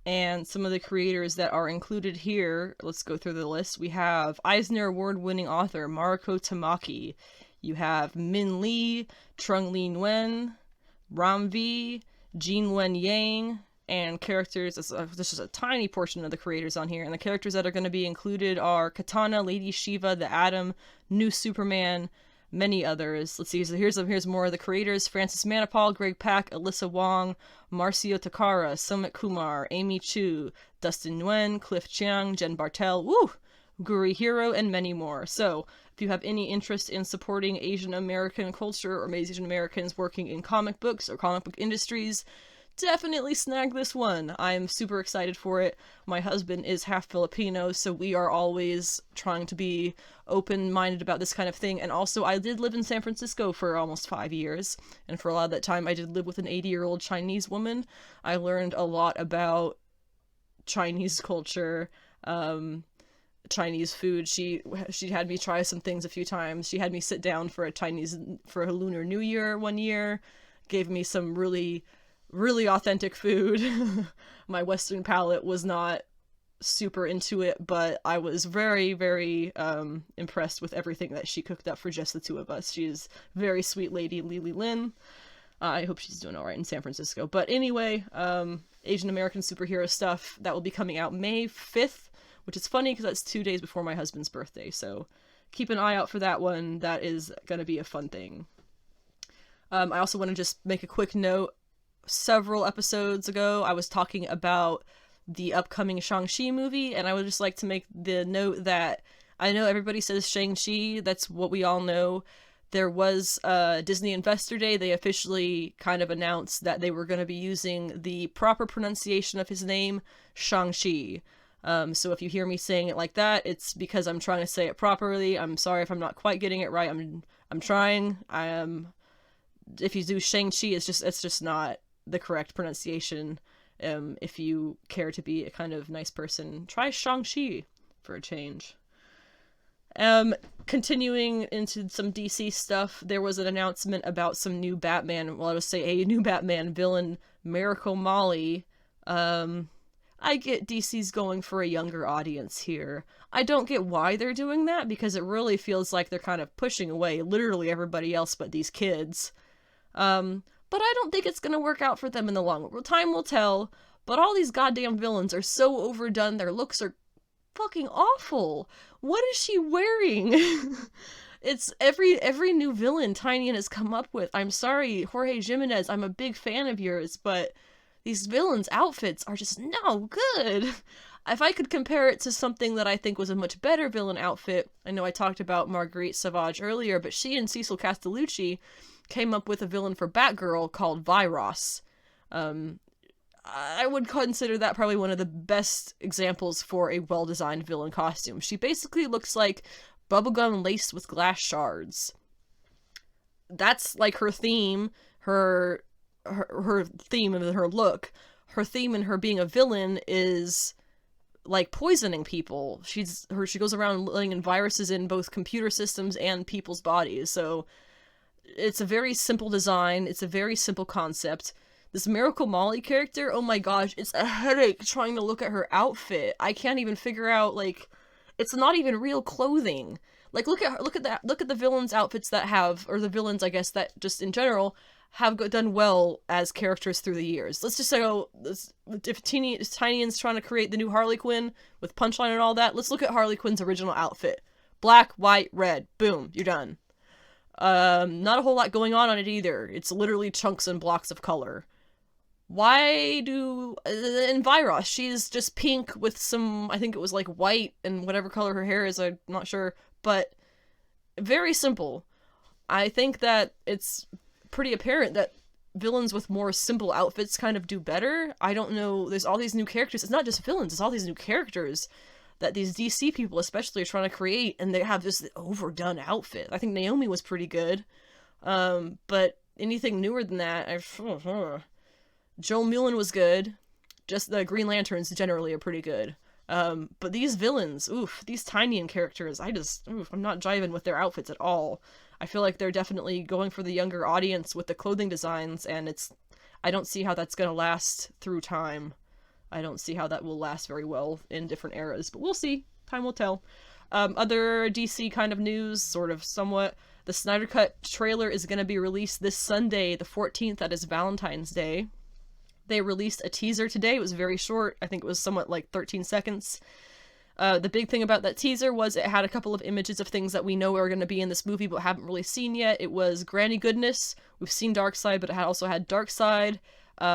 and some of the creators that are included here, let's go through the list. We have Eisner Award-winning author Mariko Tamaki. You have Min Lee, Trung Le Nguyen, Ram V, Jin Wen Yang, and characters, this is a tiny portion of the creators on here, and the characters that are going to be included are Katana, Lady Shiva, The Atom, New Superman, many others. Let's see, so here's more of the creators: Francis Manipal, Greg Pak, Alyssa Wong, Marcio Takara, Sumit Kumar, Amy Chu, Dustin Nguyen, Cliff Chiang, Jen Bartel, Guri Hiro, and many more. So, if you have any interest in supporting Asian American culture or Asian Americans working in comic books or comic book industries, definitely snag this one. I'm super excited for it. My husband is half Filipino, so we are always trying to be open-minded about this kind of thing. And also, I did live in San Francisco for almost 5 years, and for a lot of that time, I did live with an 80-year-old Chinese woman. I learned a lot about Chinese culture, Chinese food. She had me try some things a few times. She had me sit down for a Lunar New Year one year, gave me some really authentic food. My Western palate was not super into it, but I was very, very impressed with everything that she cooked up for just the 2 of us. She's a very sweet lady, Lily Lin. I hope she's doing alright in San Francisco. But anyway, Asian American superhero stuff that will be coming out May 5th, which is funny because that's 2 days before my husband's birthday, so keep an eye out for that one. That is going to be a fun thing. I also want to just make a quick note. Several episodes ago, I was talking about the upcoming Shang-Chi movie, and I would just like to make the note that I know everybody says Shang-Chi, that's what we all know. There was Disney Investor Day. They officially kind of announced that they were going to be using the proper pronunciation of his name, Shang-Chi. So if you hear me saying it like that, it's because I'm trying to say it properly. I'm sorry if I'm not quite getting it right. I'm trying. If you do Shang-Chi, it's just not the correct pronunciation. If you care to be a kind of nice person, try Shang-Chi for a change. Continuing into some DC stuff, there was an announcement about some new Batman, a new Batman villain, Miracle Molly. I get DC's going for a younger audience here. I don't get why they're doing that, because it really feels like they're kind of pushing away literally everybody else but these kids. But I don't think it's gonna work out for them in the long run. Time will tell, but all these goddamn villains are so overdone, their looks are fucking awful. What is she wearing? It's every new villain Tynion has come up with. I'm sorry, Jorge Jimenez, I'm a big fan of yours, but these villains' outfits are just no good. If I could compare it to something that I think was a much better villain outfit, I know I talked about Marguerite Sauvage earlier, but she and Cecil Castellucci came up with a villain for Batgirl called Viros. I would consider that probably one of the best examples for a well-designed villain costume. She basically looks like bubblegum laced with glass shards. That's like her theme, her theme and her look. Her theme and her being a villain is like poisoning people. She goes around letting viruses in both computer systems and people's bodies. So it's a very simple design. It's a very simple concept. This Miracle Molly character, oh my gosh, it's a headache trying to look at her outfit. I can't even figure out, like, it's not even real clothing. Like, look at the villains' outfits that have, or the villains, I guess, that just in general have done well as characters through the years. Let's just say, if Tynion's trying to create the new Harley Quinn with Punchline and all that, let's look at Harley Quinn's original outfit. Black, white, red. Boom, you're done. Not a whole lot going on it either. It's literally chunks and blocks of color. Why do... in Viros, she's just pink with some, I think it was like white and whatever color her hair is, I'm not sure, but very simple. I think that it's pretty apparent that villains with more simple outfits kind of do better. I don't know, there's all these new characters, it's not just villains, it's all these new characters that these DC people especially are trying to create, and they have this overdone outfit. I think Naomi was pretty good, but anything newer than that, Joel Mullen was good. Just the Green Lanterns generally are pretty good. But these villains, these Tynion characters, I'm not jiving with their outfits at all. I feel like they're definitely going for the younger audience with the clothing designs, and I don't see how that's gonna last through time. I don't see how that will last very well in different eras, but we'll see. Time will tell. Other DC kind of news, sort of somewhat. The Snyder Cut trailer is gonna be released this Sunday, the 14th, that is Valentine's Day. They released a teaser today. It was very short. I think it was somewhat like 13 seconds. The big thing about that teaser was it had a couple of images of things that we know are going to be in this movie but haven't really seen yet. It was Granny Goodness. We've seen Darkseid, but it also had Darkseid,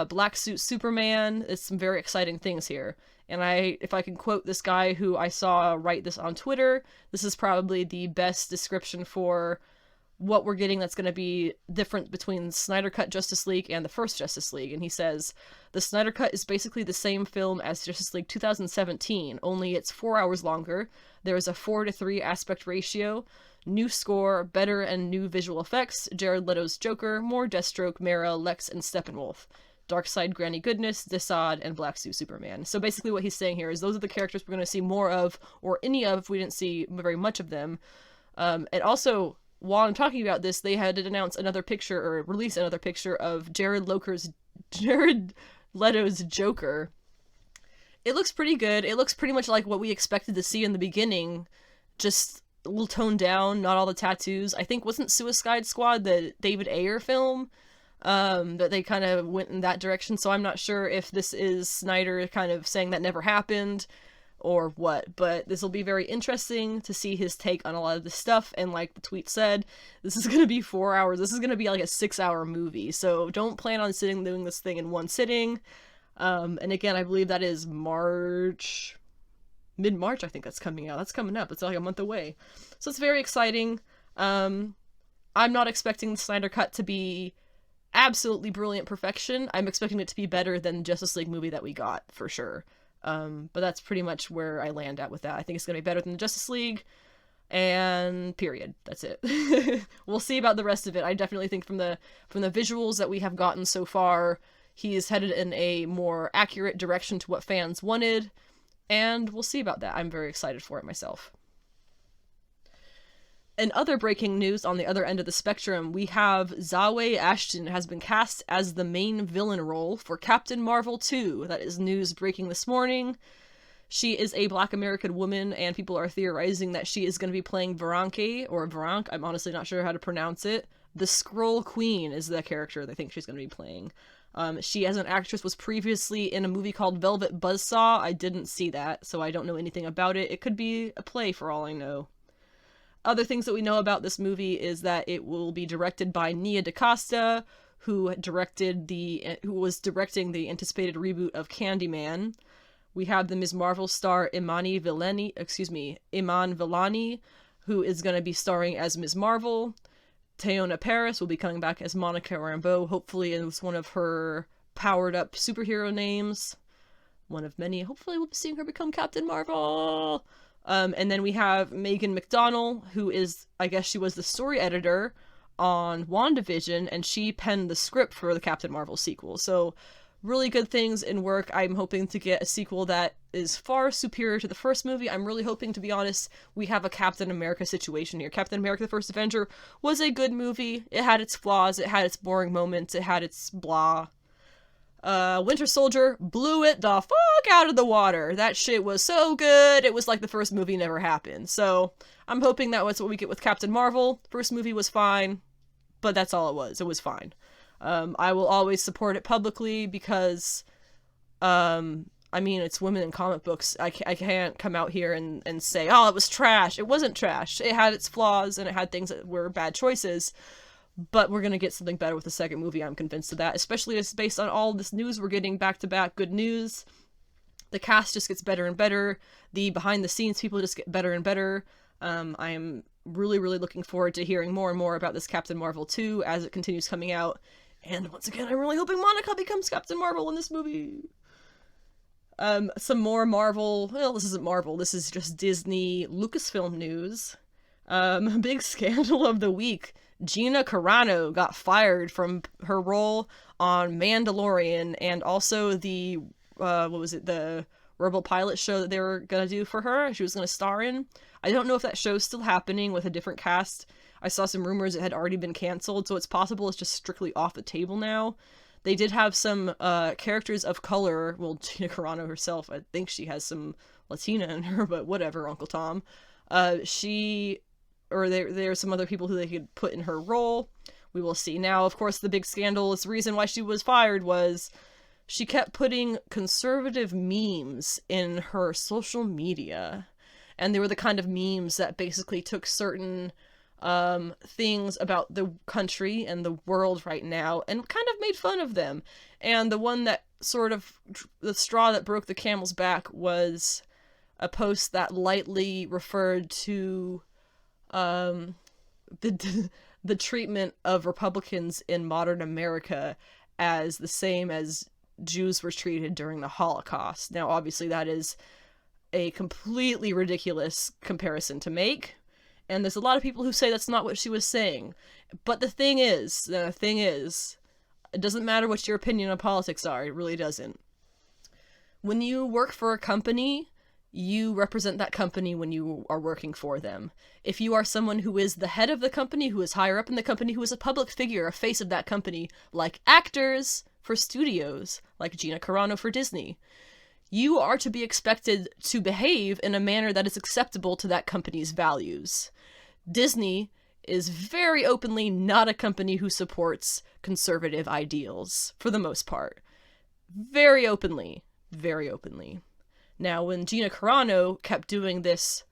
Black Suit Superman. It's some very exciting things here. And if I can quote this guy who I saw write this on Twitter, this is probably the best description for what we're getting that's going to be different between Snyder Cut Justice League and the first Justice League. And he says, the Snyder Cut is basically the same film as Justice League 2017, only it's 4 hours longer. There is a 4:3 aspect ratio, new score, better and new visual effects, Jared Leto's Joker, more Deathstroke, Mara, Lex, and Steppenwolf, Darkseid, Granny Goodness, Desaad, and Black Suit Superman. So basically what he's saying here is those are the characters we're going to see more of, or any of, if we didn't see very much of them. And also, while I'm talking about this, they had to announce another picture, or release another picture of Jared Leto's Joker. It looks pretty good. It looks pretty much like what we expected to see in the beginning, just a little toned down, not all the tattoos. I think, wasn't Suicide Squad the David Ayer film? That they kind of went in that direction, so I'm not sure if this is Snyder kind of saying that never happened, or what, but this will be very interesting to see his take on a lot of this stuff. And like the tweet said, this is going to be 4 hours. This is going to be like a 6-hour movie, so don't plan on doing this thing in one sitting. And again, I believe that is mid-March, I think that's coming out. That's coming up. It's like a month away, so it's very exciting. I'm not expecting the Snyder Cut to be absolutely brilliant perfection. I'm expecting it to be better than the Justice League movie that we got, for sure. But that's pretty much where I land at with that. I think it's going to be better than the Justice League, and period. That's it. We'll see about the rest of it. I definitely think from the visuals that we have gotten so far, he is headed in a more accurate direction to what fans wanted, and we'll see about that. I'm very excited for it myself. In other breaking news on the other end of the spectrum, we have Zawe Ashton has been cast as the main villain role for Captain Marvel 2. That is news breaking this morning. She is a Black American woman, and people are theorizing that she is going to be playing Varanke, or Varank, I'm honestly not sure how to pronounce it. The Skrull Queen is the character they think she's going to be playing. She, as an actress, was previously in a movie called Velvet Buzzsaw. I didn't see that, so I don't know anything about it. It could be a play for all I know. Other things that we know about this movie is that it will be directed by Nia DaCosta, who was directing the anticipated reboot of Candyman. We have the Ms. Marvel star Iman Vellani, who is going to be starring as Ms. Marvel. Teyonah Parris will be coming back as Monica Rambeau, hopefully as one of her powered-up superhero names. One of many. Hopefully we'll be seeing her become Captain Marvel! And then we have Megan McDonnell, who is, I guess she was the story editor on WandaVision, and she penned the script for the Captain Marvel sequel. So, really good things in work. I'm hoping to get a sequel that is far superior to the first movie. I'm really hoping, to be honest, we have a Captain America situation here. Captain America the First Avenger was a good movie. It had its flaws, it had its boring moments, it had its blah. Winter Soldier blew it the fuck out of the water. That shit was so good, it was like the first movie never happened. So, I'm hoping that was what we get with Captain Marvel. First movie was fine, but that's all it was. It was fine. I will always support it publicly because, I mean, it's women in comic books. I can't come out here and say, oh, it was trash. It wasn't trash. It had its flaws, and it had things that were bad choices. But we're going to get something better with the second movie, I'm convinced of that. Especially as based on all this news we're getting back-to-back good news. The cast just gets better and better. The behind-the-scenes people just get better and better. I am really, really looking forward to hearing more and more about this Captain Marvel 2 as it continues coming out. And once again, I'm really hoping Monica becomes Captain Marvel in this movie. Some more Marvel. Well, this isn't Marvel. This is just Disney Lucasfilm news. Big scandal of the week. Gina Carano got fired from her role on Mandalorian and also the, the Rebel Pilot show that they were gonna do for her. She was gonna star in. I don't know if that show's still happening with a different cast. I saw some rumors it had already been canceled, so it's possible it's just strictly off the table now. They did have some characters of color. Well, Gina Carano herself, I think she has some Latina in her, but whatever, Uncle Tom. There are some other people who they could put in her role. We will see. Now, of course, the big scandalous reason why she was fired was she kept putting conservative memes in her social media. And they were the kind of memes that basically took certain things about the country and the world right now and kind of made fun of them. And the one that sort of, the straw that broke the camel's back was a post that lightly referred to the treatment of Republicans in modern America as the same as Jews were treated during the Holocaust. Now, obviously, that is a completely ridiculous comparison to make, and there's a lot of people who say that's not what she was saying. But the thing is, it doesn't matter what your opinion on politics are, it really doesn't. When you work for a company, you represent that company when you are working for them. If you are someone who is the head of the company, who is higher up in the company, who is a public figure, a face of that company, like actors for studios, like Gina Carano for Disney, you are to be expected to behave in a manner that is acceptable to that company's values. Disney is very openly not a company who supports conservative ideals, for the most part. Very openly. Very openly. Now, when Gina Carano kept doing this,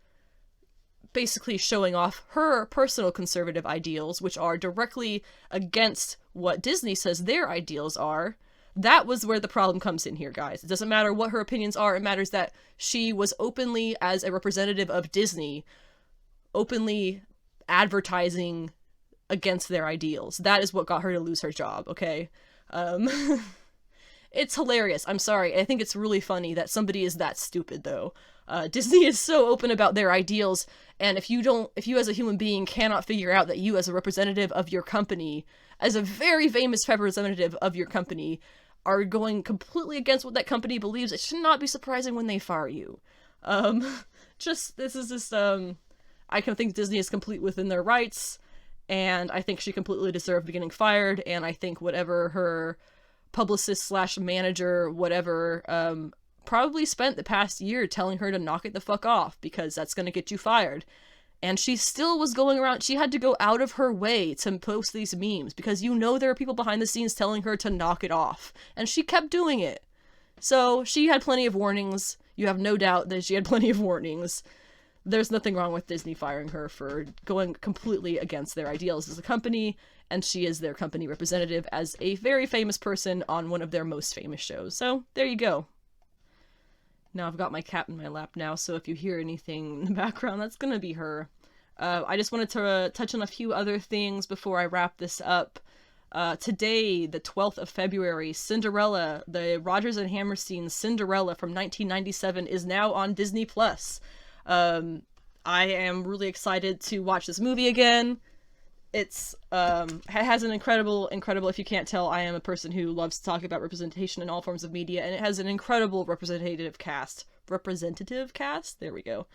basically showing off her personal conservative ideals, which are directly against what Disney says their ideals are, that was where the problem comes in here, guys. It doesn't matter what her opinions are, it matters that she was openly, as a representative of Disney, openly advertising against their ideals. That is what got her to lose her job, okay? It's hilarious. I'm sorry. I think it's really funny that somebody is that stupid, though. Disney is so open about their ideals, and if you as a human being cannot figure out that you as a representative of your company, as a very famous representative of your company, are going completely against what that company believes, it should not be surprising when they fire you. I I can think Disney is complete within their rights, and I think she completely deserved getting fired, and I think whatever her publicist / manager, whatever, probably spent the past year telling her to knock it the fuck off, because that's gonna get you fired. And she still was going around, she had to go out of her way to post these memes, because there are people behind the scenes telling her to knock it off. And she kept doing it. So she had plenty of warnings. You have no doubt that she had plenty of warnings. There's nothing wrong with Disney firing her for going completely against their ideals as a company, and she is their company representative as a very famous person on one of their most famous shows. So there you go. Now I've got my cat in my lap now, so if you hear anything in the background, that's gonna be her. I just wanted to touch on a few other things before I wrap this up. Today, the 12th of February, Cinderella, the Rodgers and Hammerstein Cinderella from 1997 is now on Disney+. I am really excited to watch this movie again. It has an incredible, if you can't tell, I am a person who loves to talk about representation in all forms of media, and it has an incredible representative cast, there we go.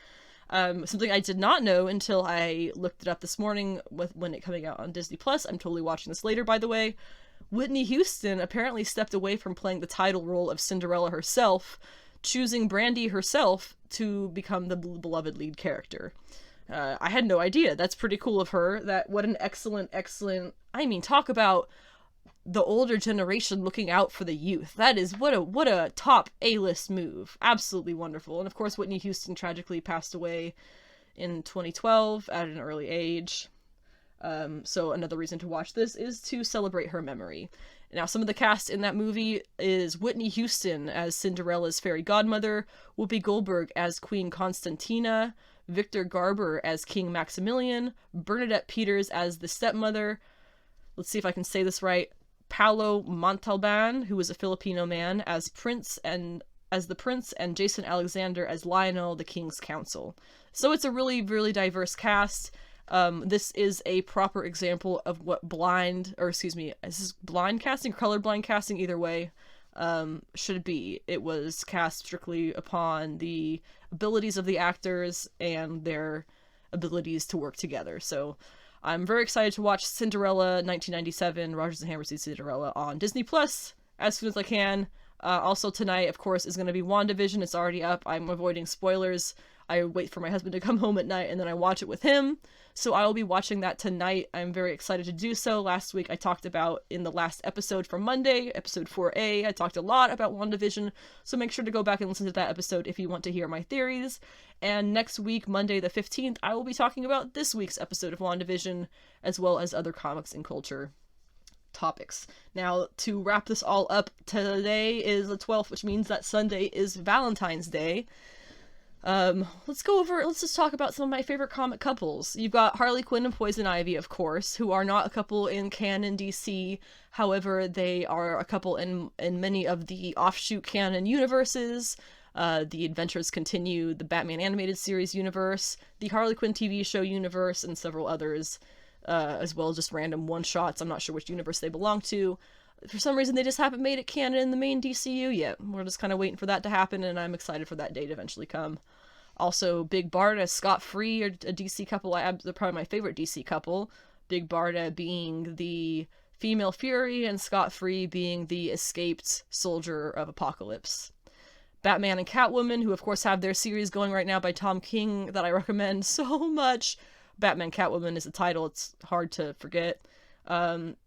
Something I did not know until I looked it up this morning when it coming out on Disney+. I'm totally watching this later, by the way. Whitney Houston apparently stepped away from playing the title role of Cinderella herself, choosing Brandy herself to become the beloved lead character. I had no idea. That's pretty cool of her. What an excellent, I mean, talk about the older generation looking out for the youth. That is, what a top A-list move. Absolutely wonderful. And of course, Whitney Houston tragically passed away in 2012 at an early age. So another reason to watch this is to celebrate her memory. Now, some of the cast in that movie is Whitney Houston as Cinderella's fairy godmother, Whoopi Goldberg as Queen Constantina, Victor Garber as King Maximilian, Bernadette Peters as the stepmother, let's see if I can say this right, Paolo Montalban, who was a Filipino man, as the prince, and Jason Alexander as Lionel, the King's Counsel. So it's a really, really diverse cast. This is a proper example of what blind casting, colorblind casting, either way, should be. It was cast strictly upon the abilities of the actors and their abilities to work together. So I'm very excited to watch Cinderella 1997, Rodgers and Hammerstein Cinderella on Disney Plus as soon as I can. Also tonight, of course, is going to be WandaVision. It's already up. I'm avoiding spoilers. I wait for my husband to come home at night and then I watch it with him. So I will be watching that tonight. I'm very excited to do so. Last week I talked about, in the last episode from Monday, episode 4A, I talked a lot about WandaVision. So make sure to go back and listen to that episode if you want to hear my theories. And next week, Monday the 15th, I will be talking about this week's episode of WandaVision, as well as other comics and culture topics. Now, to wrap this all up, today is the 12th, which means that Sunday is Valentine's Day. Let's just talk about some of my favorite comic couples. You've got Harley Quinn and Poison Ivy, of course, who are not a couple in canon DC. However, they are a couple in many of the offshoot canon universes. The Adventures Continue, the Batman animated series universe, the Harley Quinn TV show universe, and several others, as well as just random one-shots. I'm not sure which universe they belong to. For some reason, they just haven't made it canon in the main DCU yet. We're just kind of waiting for that to happen, and I'm excited for that day to eventually come. Also, Big Barda, Scott Free, are a DC couple. They're probably my favorite DC couple. Big Barda being the female Fury, and Scott Free being the escaped soldier of Apocalypse. Batman and Catwoman, who of course have their series going right now by Tom King that I recommend so much. Batman Catwoman is the title, it's hard to forget.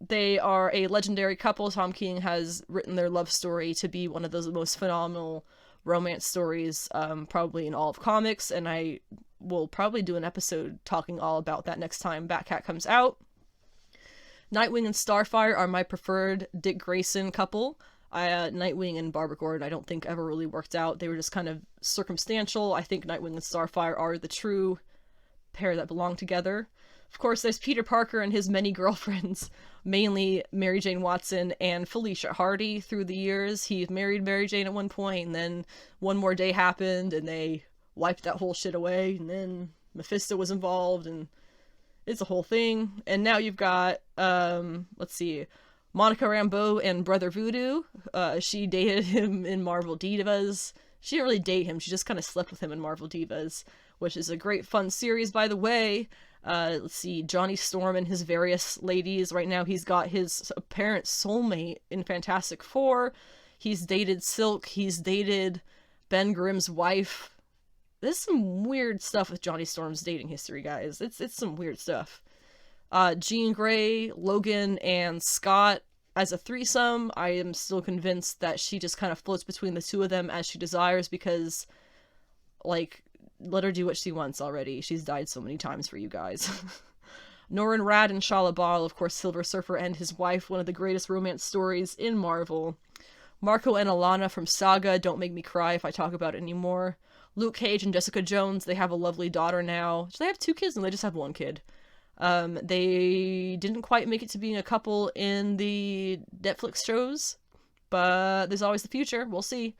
They are a legendary couple. Tom King has written their love story to be one of those most phenomenal romance stories, probably in all of comics, and I will probably do an episode talking all about that next time Batcat comes out. Nightwing and Starfire are my preferred Dick Grayson couple. Nightwing and Barbara Gordon I don't think ever really worked out. They were just kind of circumstantial. I think Nightwing and Starfire are the true pair that belong together. Of course, there's Peter Parker and his many girlfriends, mainly Mary Jane Watson and Felicia Hardy through the years. He married Mary Jane at one point, and then One More Day happened, and they wiped that whole shit away, and then Mephisto was involved, and it's a whole thing. And now you've got, Monica Rambeau and Brother Voodoo. She dated him in Marvel Divas. She didn't really date him, she just kind of slept with him in Marvel Divas, which is a great fun series, by the way. Let's see, Johnny Storm and his various ladies. Right now he's got his apparent soulmate in Fantastic Four. He's dated Silk, he's dated Ben Grimm's wife. There's some weird stuff with Johnny Storm's dating history, guys. It's some weird stuff. Jean Grey, Logan, and Scott as a threesome. I am still convinced that she just kind of floats between the two of them as she desires because, like, let her do what she wants already. She's died so many times for you guys. Norrin Rad and Shala Bal, of course, Silver Surfer and his wife, one of the greatest romance stories in Marvel. Marco and Alana from Saga, don't make me cry if I talk about it anymore. Luke Cage and Jessica Jones, they have a lovely daughter now. They have 2 kids and they just have 1 kid. They didn't quite make it to being a couple in the Netflix shows, but there's always the future. We'll see.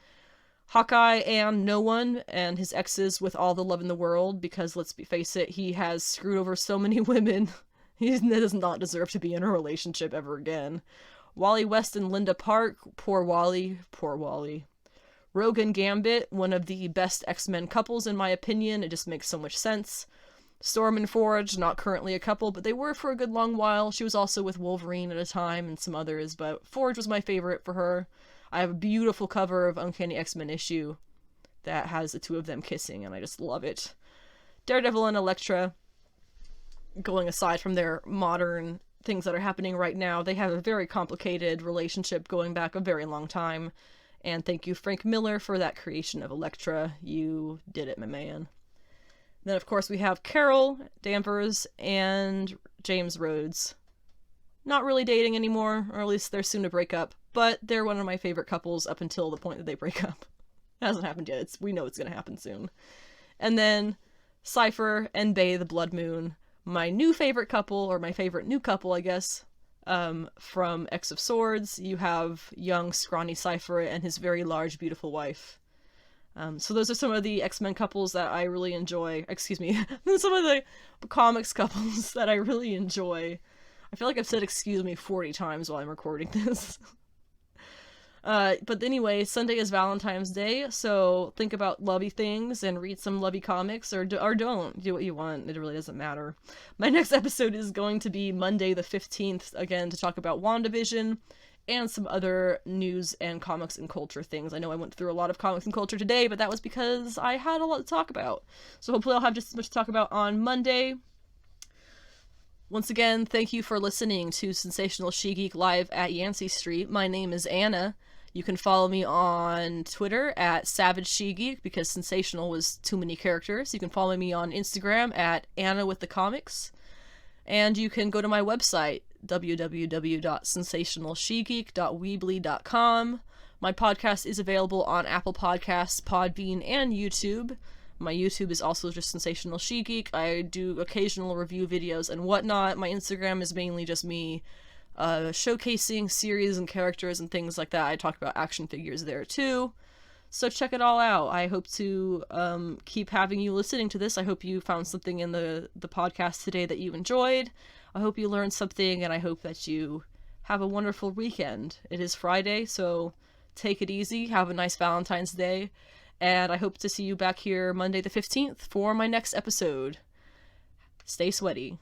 Hawkeye and No One and his exes with all the love in the world, because let's face it, he has screwed over so many women. He does not deserve to be in a relationship ever again. Wally West and Linda Park, poor Wally, poor Wally. Rogue and Gambit, one of the best X-Men couples in my opinion, it just makes so much sense. Storm and Forge, not currently a couple, but they were for a good long while. She was also with Wolverine at a time and some others, but Forge was my favorite for her. I have a beautiful cover of Uncanny X-Men issue that has the 2 of them kissing, and I just love it. Daredevil and Elektra, going aside from their modern things that are happening right now, they have a very complicated relationship going back a very long time. And thank you, Frank Miller, for that creation of Elektra. You did it, my man. Then, of course, we have Carol Danvers and James Rhodes. Not really dating anymore, or at least they're soon to break up, but they're one of my favorite couples up until the point that they break up. It hasn't happened yet. We know it's going to happen soon. And then Cypher and Bay the Blood Moon, my new favorite couple, or my favorite new couple, I guess. From X of Swords, you have young, scrawny Cypher and his very large, beautiful wife. So those are some of the X-Men couples that I really enjoy. Excuse me. Some of the comics couples that I really enjoy. I feel like I've said excuse me 40 times while I'm recording this. But anyway, Sunday is Valentine's Day, so think about lovey things and read some lovey comics, or don't. Do what you want. It really doesn't matter. My next episode is going to be Monday the 15th, again, to talk about WandaVision and some other news and comics and culture things. I know I went through a lot of comics and culture today, but that was because I had a lot to talk about. So hopefully I'll have just as much to talk about on Monday. Once again, thank you for listening to Sensational She-Geek live at Yancy Street. My name is Anna. You can follow me on Twitter at Savage She-Geek, because sensational was too many characters. You can follow me on Instagram at Anna with the Comics. And you can go to my website, www.sensationalshegeek.weebly.com. My podcast is available on Apple Podcasts, Podbean, and YouTube. My YouTube is also just Sensational She-Geek. I do occasional review videos and whatnot. My Instagram is mainly just me showcasing series and characters and things like that. I talk about action figures there too. So check it all out. I hope to keep having you listening to this. I hope you found something in the podcast today that you enjoyed. I hope you learned something, and I hope that you have a wonderful weekend. It is Friday, so take it easy. Have a nice Valentine's Day. And I hope to see you back here Monday the 15th for my next episode. Stay sweaty.